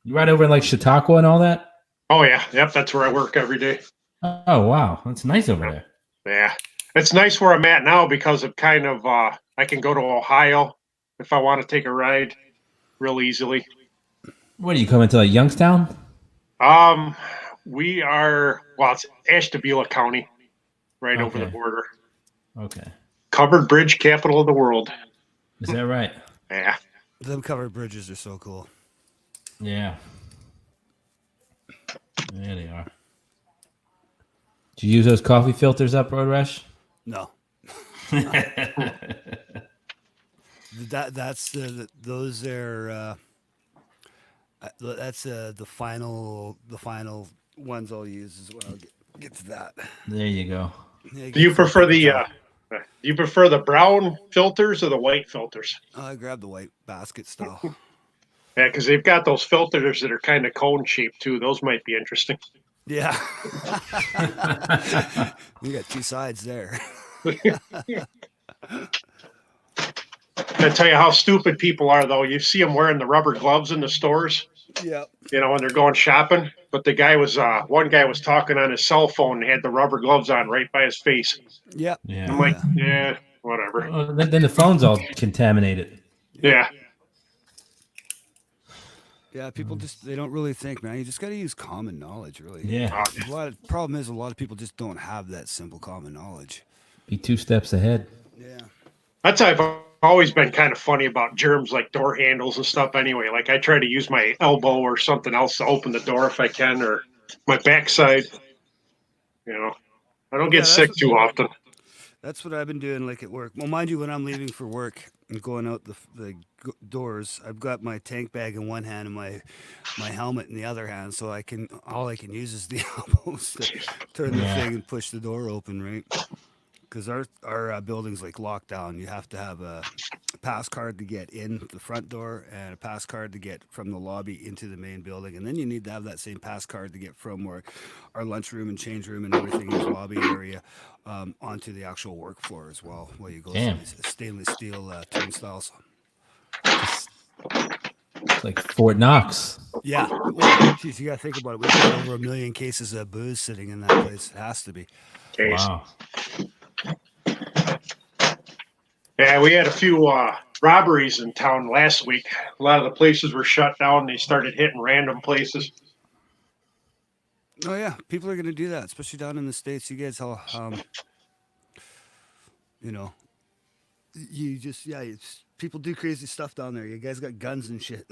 You ride over in like Chautauqua and all that? Oh yeah. Yep, that's where I work every day. Oh wow. That's nice over there. Yeah. It's nice where I'm at now because of kind of I can go to Ohio if I want to take a ride real easily. What do you come into like Youngstown? We are it's Ashtabula County, right over the border. Okay. Covered bridge capital of the world. Is that right? Yeah. Them covered bridges are so cool. Yeah. There they are. Did you use those coffee filters up Road Rash? No. That's the final ones I'll use as well. Get to that. There you go. Yeah, Do you prefer the brown filters or the white filters? I grabbed the white basket style. Yeah, because they've got those filters that are kind of cone shaped too. Those might be interesting. Yeah. We got two sides there. I tell you how stupid people are, though. You see them wearing the rubber gloves in the stores. Yeah. You know, when they're going shopping. But the guy was one guy was talking on his cell phone and had the rubber gloves on right by his face. Yeah. Yeah. I'm like, yeah, whatever. Well, then the phone's all contaminated. Yeah. Yeah, people they don't really think, man. You just got to use common knowledge, really. Yeah. Problem is a lot of people just don't have that simple common knowledge. Be 2 steps ahead. Yeah. That's I've always been kind of funny about germs like door handles and stuff anyway. Like I try to use my elbow or something else to open the door if I can, or my backside. You know, I don't get sick too often. That's what I've been doing, like at work. Well, mind you, when I'm leaving for work and going out the doors, I've got my tank bag in one hand and my helmet in the other hand, so all I can use is the elbows to turn the thing and push the door open, right? Because our building's like locked down. You have to have a pass card to get in the front door and a pass card to get from the lobby into the main building, and then you need to have that same pass card to get from where our lunchroom and change room and everything is lobby area onto the actual work floor as well, where you go through these stainless steel turnstiles. It's like Fort Knox. Yeah. Well, geez, you got to think about it. We've got over 1 million cases of booze sitting in that place. It has to be. Case. Wow. Yeah, we had a few robberies in town last week. A lot of the places were shut down. They started hitting random places. Oh yeah, people are going to do that, especially down in the States. You guys all, you know, you just people do crazy stuff down there. You guys got guns and shit.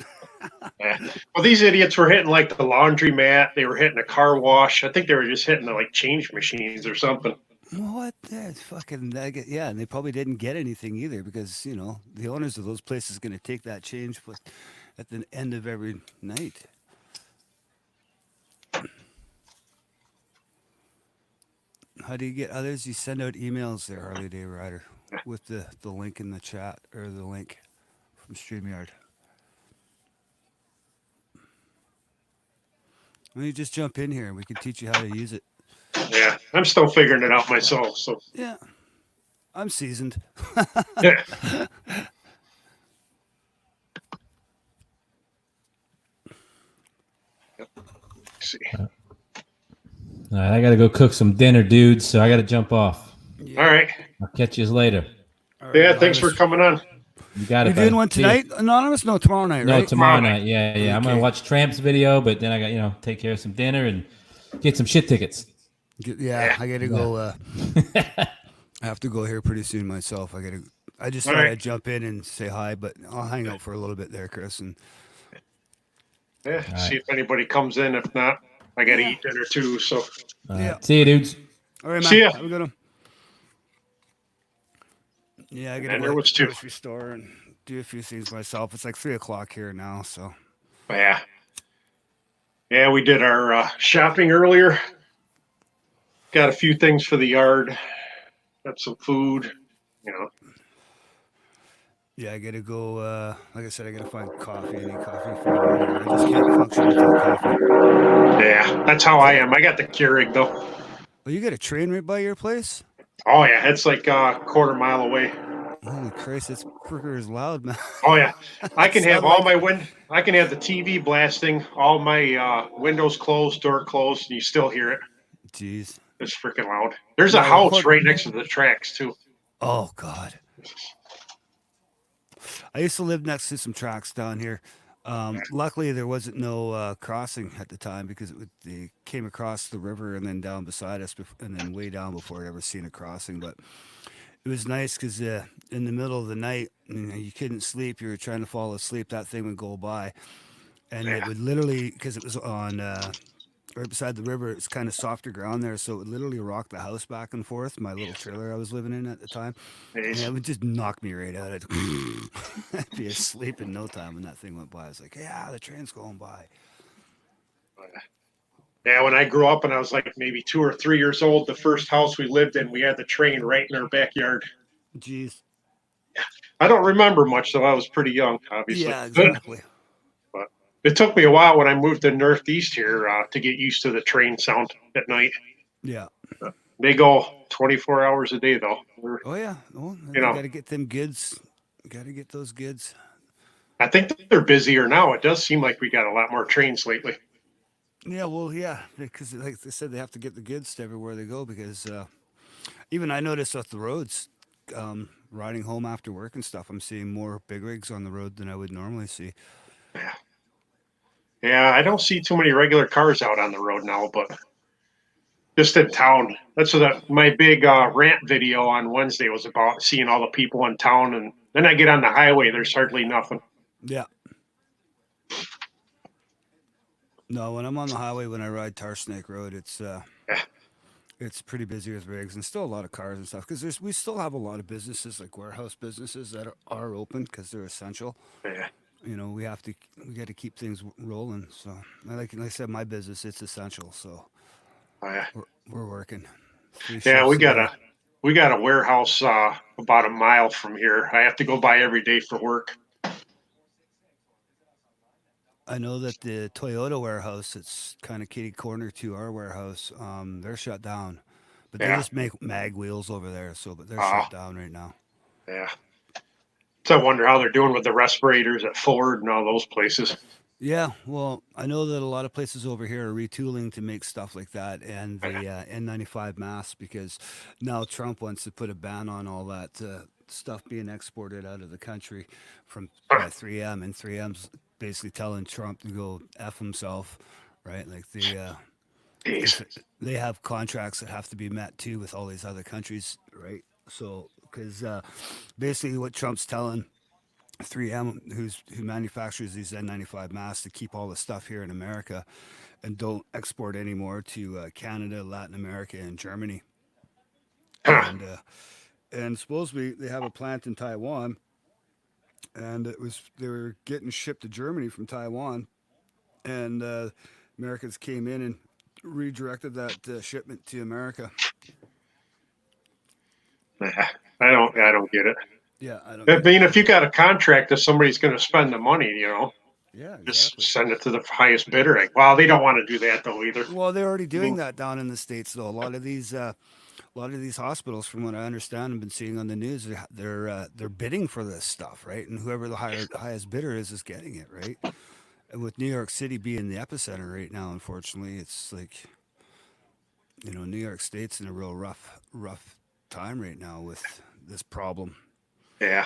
Yeah. Well, these idiots were hitting like the laundromat. They were hitting a car wash. I think they were just hitting the like change machines or something. What? That's fucking yeah, and they probably didn't get anything either because the owners of those places are going to take that change at the end of every night. How do you get others? You send out emails there, Harley Day Rider, with the link in the chat or the link from StreamYard. Well, you just jump in here and we can teach you how to use it. Yeah, I'm still figuring it out myself. So yeah, I'm seasoned. yeah. Let's see. All right, I got to go cook some dinner, dudes. So I got to jump off. Yeah. All right. I'll catch you later. Right, yeah, thanks for coming on. You got it. You're doing one tonight, Anonymous? No, tomorrow night, right? No, tomorrow night. Yeah. Okay. I'm gonna watch Tramp's video, but then I got take care of some dinner and get some shit tickets. Yeah, I gotta go. I have to go here pretty soon myself. I just thought I'd jump in and say hi, but I'll hang out for a little bit there, Chris. And see if anybody comes in. If not, I gotta eat dinner too. So see you, dudes. All right, man. See ya. Have a good one. Yeah, I gotta go to the grocery store and do a few things myself. It's like 3:00 here now, so. Yeah, we did our shopping earlier. Got a few things for the yard. Got some food, Yeah, I gotta go. Like I said, I gotta find coffee. I need coffee for the morning. I just can't function without coffee. Yeah, that's how I am. I got the Keurig though. Oh, you got a train right by your place? Oh yeah, it's like a quarter-mile away. Holy Christ, it's freaking loud, man. Oh yeah, I can have all my I can have the TV blasting, all my windows closed, door closed, and you still hear it. Jeez, it's freaking loud. There's a house right next to the tracks too. Oh God. I used to live next to some tracks down here. Luckily, there wasn't no crossing at the time because they came across the river and then down beside us, and then way down before I'd ever seen a crossing. But it was nice because in the middle of the night, you couldn't sleep. You were trying to fall asleep. That thing would go by, and it would literally, because it was on right beside the river, it's kind of softer ground there, so it would literally rock the house back and forth. My little trailer I was living in at the time, and it would just knock me right out. I'd be asleep in no time when that thing went by. I was like, yeah, the train's going by. Yeah, when I grew up and I was like maybe 2 or 3 years old, the first house we lived in, we had the train right in our backyard. Jeez. I don't remember much, though. I was pretty young, obviously. Yeah, exactly. But it took me a while when I moved to Northeast here to get used to the train sound at night. Yeah. They go 24 hours a day, though. Oh, yeah. Well, you got to get them goods. Got to get those goods. I think they're busier now. It does seem like we got a lot more trains lately. Yeah, well, yeah, because like they said, they have to get the goods to everywhere they go because even I noticed off the roads, riding home after work and stuff, I'm seeing more big rigs on the road than I would normally see. Yeah, I don't see too many regular cars out on the road now, but just in town. That's what my big rant video on Wednesday was about, seeing all the people in town. And then I get on the highway, there's hardly nothing. Yeah. No, when I'm on the highway, when I ride Tar Snake Road, it's pretty busy with rigs and still a lot of cars and stuff because we still have a lot of businesses like warehouse businesses that are open because they're essential. Yeah. We got to keep things rolling. So like I said, my business, it's essential. So we're working. Yeah, we got a warehouse about a mile from here. I have to go by every day for work. I know that the Toyota warehouse, it's kind of kitty corner to our warehouse. They're shut down, but they just make mag wheels over there. But they're shut down right now. Yeah. So I wonder how they're doing with the respirators at Ford and all those places. Yeah, well, I know that a lot of places over here are retooling to make stuff like that and the N95 masks because now Trump wants to put a ban on all that stuff being exported out of the country from by 3M, and 3M's basically telling Trump to go F himself, right? Like Jeez. they have contracts that have to be met too with all these other countries, right? So, because basically what Trump's telling 3M, who manufactures these N95 masks, to keep all the stuff here in America and don't export anymore to Canada, Latin America, and Germany. Huh. And supposedly they have a plant in Taiwan, and they were getting shipped to Germany from Taiwan, and Americans came in and redirected that shipment to America. I don't get it. Yeah, I don't. I Get mean, it. if you got a contract, if somebody's going to spend the money, Yeah, just exactly. send it to the highest bidder. Like, well, they don't want to do that though either. Well, they're already doing that down in the States, though. A lot of these hospitals, from what I understand, and been seeing on the news, they're bidding for this stuff, right? And whoever the highest bidder is getting it, right? And with New York City being the epicenter right now, unfortunately, it's like New York State's in a real rough time right now with this problem. Yeah,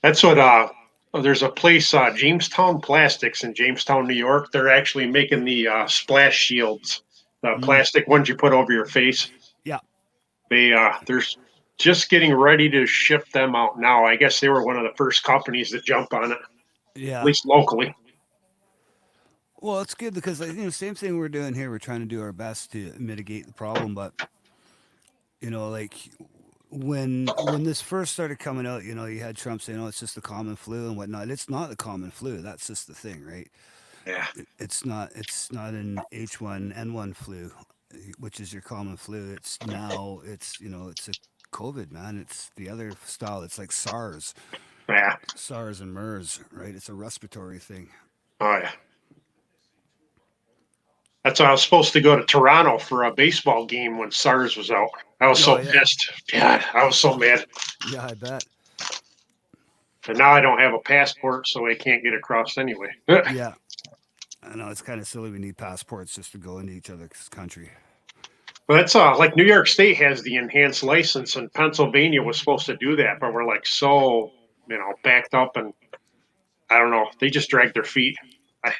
that's what. There's a place, Jamestown Plastics in Jamestown, New York. They're actually making the splash shields, the plastic ones you put over your face. Yeah, They're just getting ready to ship them out now. I guess they were one of the first companies to jump on it, at yeah. least locally. Well, it's good because same thing we're doing here. We're trying to do our best to mitigate the problem, but like when this first started coming out, you had Trump saying, "Oh, it's just the common flu and whatnot." It's not the common flu. That's just the thing, right? Yeah, It's not. It's not an H1N1 flu, which is your common flu. It's now. It's a COVID, man. It's the other style. It's like yeah, SARS and MERS, right? It's a respiratory thing. oh yeah. That's why I was supposed to go to Toronto for a baseball game when SARS was out. I was so yeah. pissed. God, I was so mad. Yeah, I bet. And now I don't have a passport, so I can't get across anyway. Yeah, I know it's kind of silly. We need passports just to go into each other's country. But that's like New York State has the enhanced license, and Pennsylvania was supposed to do that, but we're like so backed up, and I don't know. They just drag their feet. I,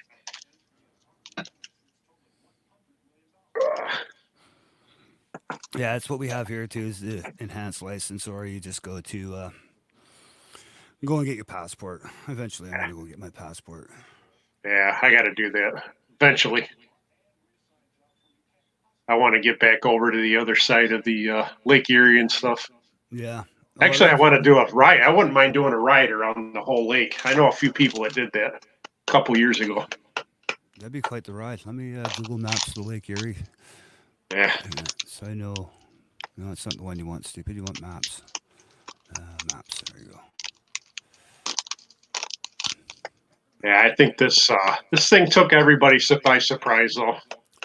Yeah, that's what we have here too, is the enhanced license, or you just go to go and get your passport. Eventually, I'm gonna go get my passport. yeah, I got to do that eventually. I want to get back over to the other side of the Lake Erie and stuff. Yeah. Oh, Actually, I want to do a ride. I wouldn't mind doing a ride around the whole lake. I know a few people that did that a couple years ago. that'd be quite the ride. Let me Google Maps the Lake Erie. Yeah. So I know. No, it's not the one you want, stupid. You want maps. Maps. There you go. Yeah, I think this thing took everybody by surprise, though.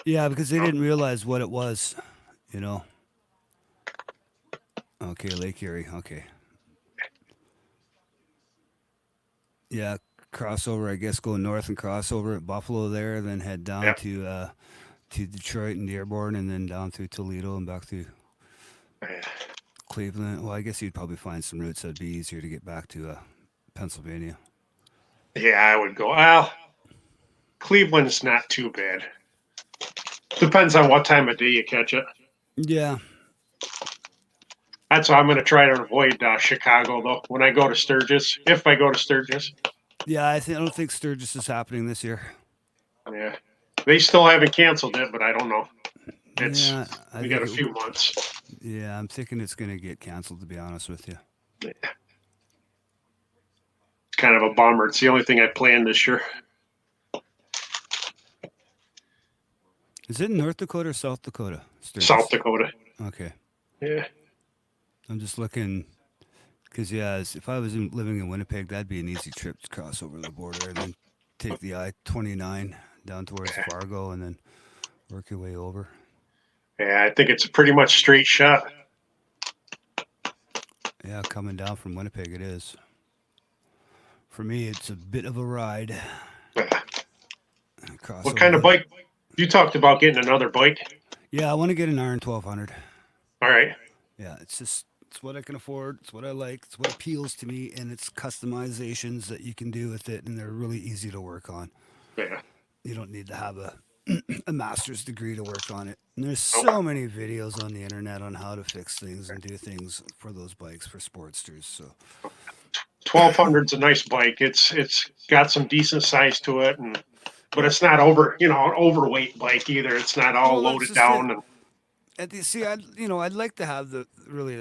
Yeah, because they didn't realize what it was. Okay, Lake Erie. Okay. Yeah, crossover. I guess go north and crossover at Buffalo there, then head down to Detroit and Dearborn, and then down through Toledo and back to Cleveland. Well, I guess you'd probably find some routes that'd be easier to get back to Pennsylvania. Yeah, I would go. Well, Cleveland's not too bad. Depends on what time of day you catch it. Yeah. That's why I'm going to try to avoid Chicago, though, when I go to Sturgis, if I go to Sturgis. Yeah, I don't think Sturgis is happening this year. Yeah. They still haven't canceled it, but I don't know. We got a few months. Yeah, I'm thinking it's going to get canceled, to be honest with you. Yeah. It's kind of a bummer. It's the only thing I planned this year. Is it in North Dakota or South Dakota? Sturgis? South Dakota. Okay. Yeah. I'm just looking, because, if I was living in Winnipeg, that'd be an easy trip to cross over the border and then take the I-29 down towards Fargo and then work your way over. Yeah, I think it's a pretty much straight shot. Yeah, coming down from Winnipeg, it is. For me, it's a bit of a ride. What kind of bike? You talked about getting another bike. Yeah, I want to get an Iron 1200. All right. Yeah, it's what I can afford. It's what I like. It's what appeals to me, and it's customizations that you can do with it, and they're really easy to work on. Yeah. You don't need to have a master's degree to work on it. And there's so many videos on the internet on how to fix things and do things for those bikes for Sportsters. So 1200's a nice bike. It's got some decent size to it, but it's not an overweight bike either. It's not all Well, loaded down. See, I'd like to have the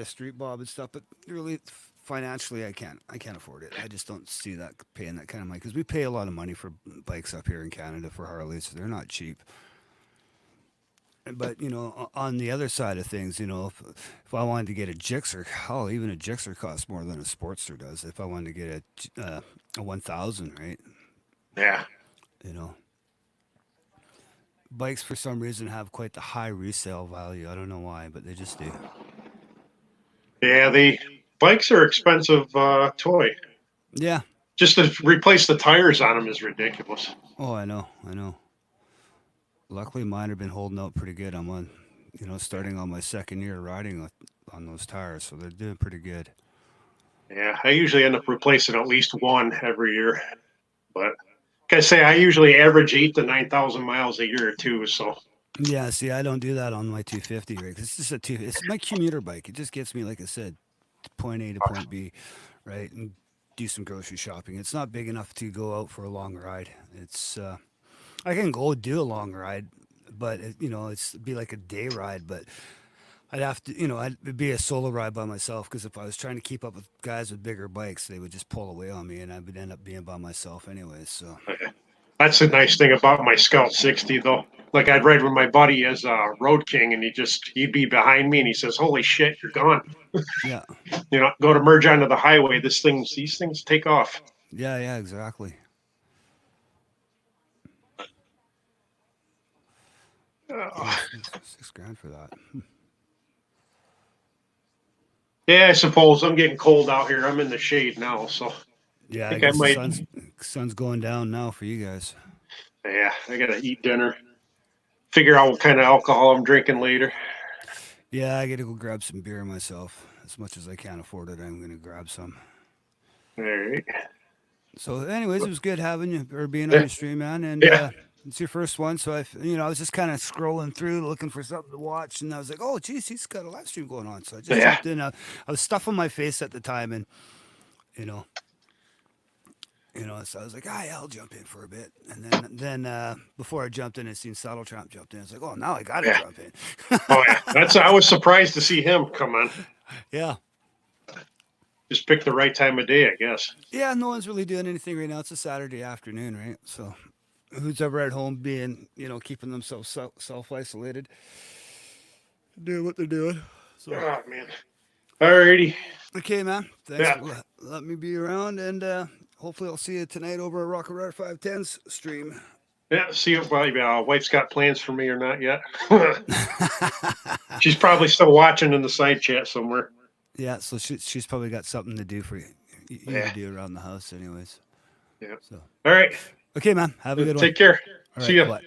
street bob and stuff, but really financially, I can't afford it. I just don't see that paying that kind of money, because we pay a lot of money for bikes up here in Canada for Harleys. So they're not cheap. But on the other side of things, if I wanted to get a Gixxer, even a Gixxer costs more than a Sportster does. If I wanted to get a 1000, right? Yeah. Bikes for some reason have quite the high resale value. I don't know why, but they just do. Yeah, the bikes are expensive toy. Yeah. Just to replace the tires on them is ridiculous. Oh, I know. Luckily, mine have been holding out pretty good. I'm on, starting on my second year riding on those tires, so they're doing pretty good. Yeah, I usually end up replacing at least one every year. But like I say, I usually average 8,000 to 9,000 miles a year too. So yeah, see, I don't do that on my 250 rig. It's just it's my commuter bike. It just gets me, like I said, point A to point B, right, and do some grocery shopping. It's not big enough to go out for a long ride. It's I can go do a long ride, but it'd be like a day ride. But I'd have to, it'd be a solo ride by myself, because if I was trying to keep up with guys with bigger bikes, they would just pull away on me, and I would end up being by myself anyway. So that's the nice thing about my Scout 60, though. Like, I'd ride with my buddy as Road King, and he'd be behind me, and he says, "Holy shit, you're gone!" yeah, Go to merge onto the highway. These things take off. yeah, exactly. $6,000 for that. Yeah, I suppose I'm getting cold out here. I'm in the shade now, so Yeah, I think I might. The sun's going down now for you guys. Yeah, I gotta eat dinner. Figure out what kind of alcohol I'm drinking later. Yeah, I gotta go grab some beer myself. As much as I can't afford it, I'm gonna grab some. All right. So, anyways, it was good having you or being on your stream, man. And it's your first one, so I was just kind of scrolling through looking for something to watch, and I was like, "Oh, geez, he's got a live stream going on." So I just jumped in. I was stuffing my face at the time, and so I was like, "Ah, yeah, I'll jump in for a bit." And then before I jumped in, I seen Saddle Tramp jumped in. I was like, "Oh, now I gotta jump in." Oh yeah, I was surprised to see him come on. Yeah. Just picked the right time of day, I guess. Yeah, no one's really doing anything right now. It's a Saturday afternoon, right? So who's ever at home being, keeping themselves self-isolated, doing what they're doing. So. Oh, man. Alrighty. Okay, man. Thanks for letting me be around, and hopefully I'll see you tonight over at Rocket Rider 510's stream. Yeah, see if wife's got plans for me or not yet. She's probably still watching in the side chat somewhere. Yeah, so she's probably got something to do for you. You to do around the house anyways. Yeah. So. All right. Okay, man. Have a good one. Take care. All See ya. Bye.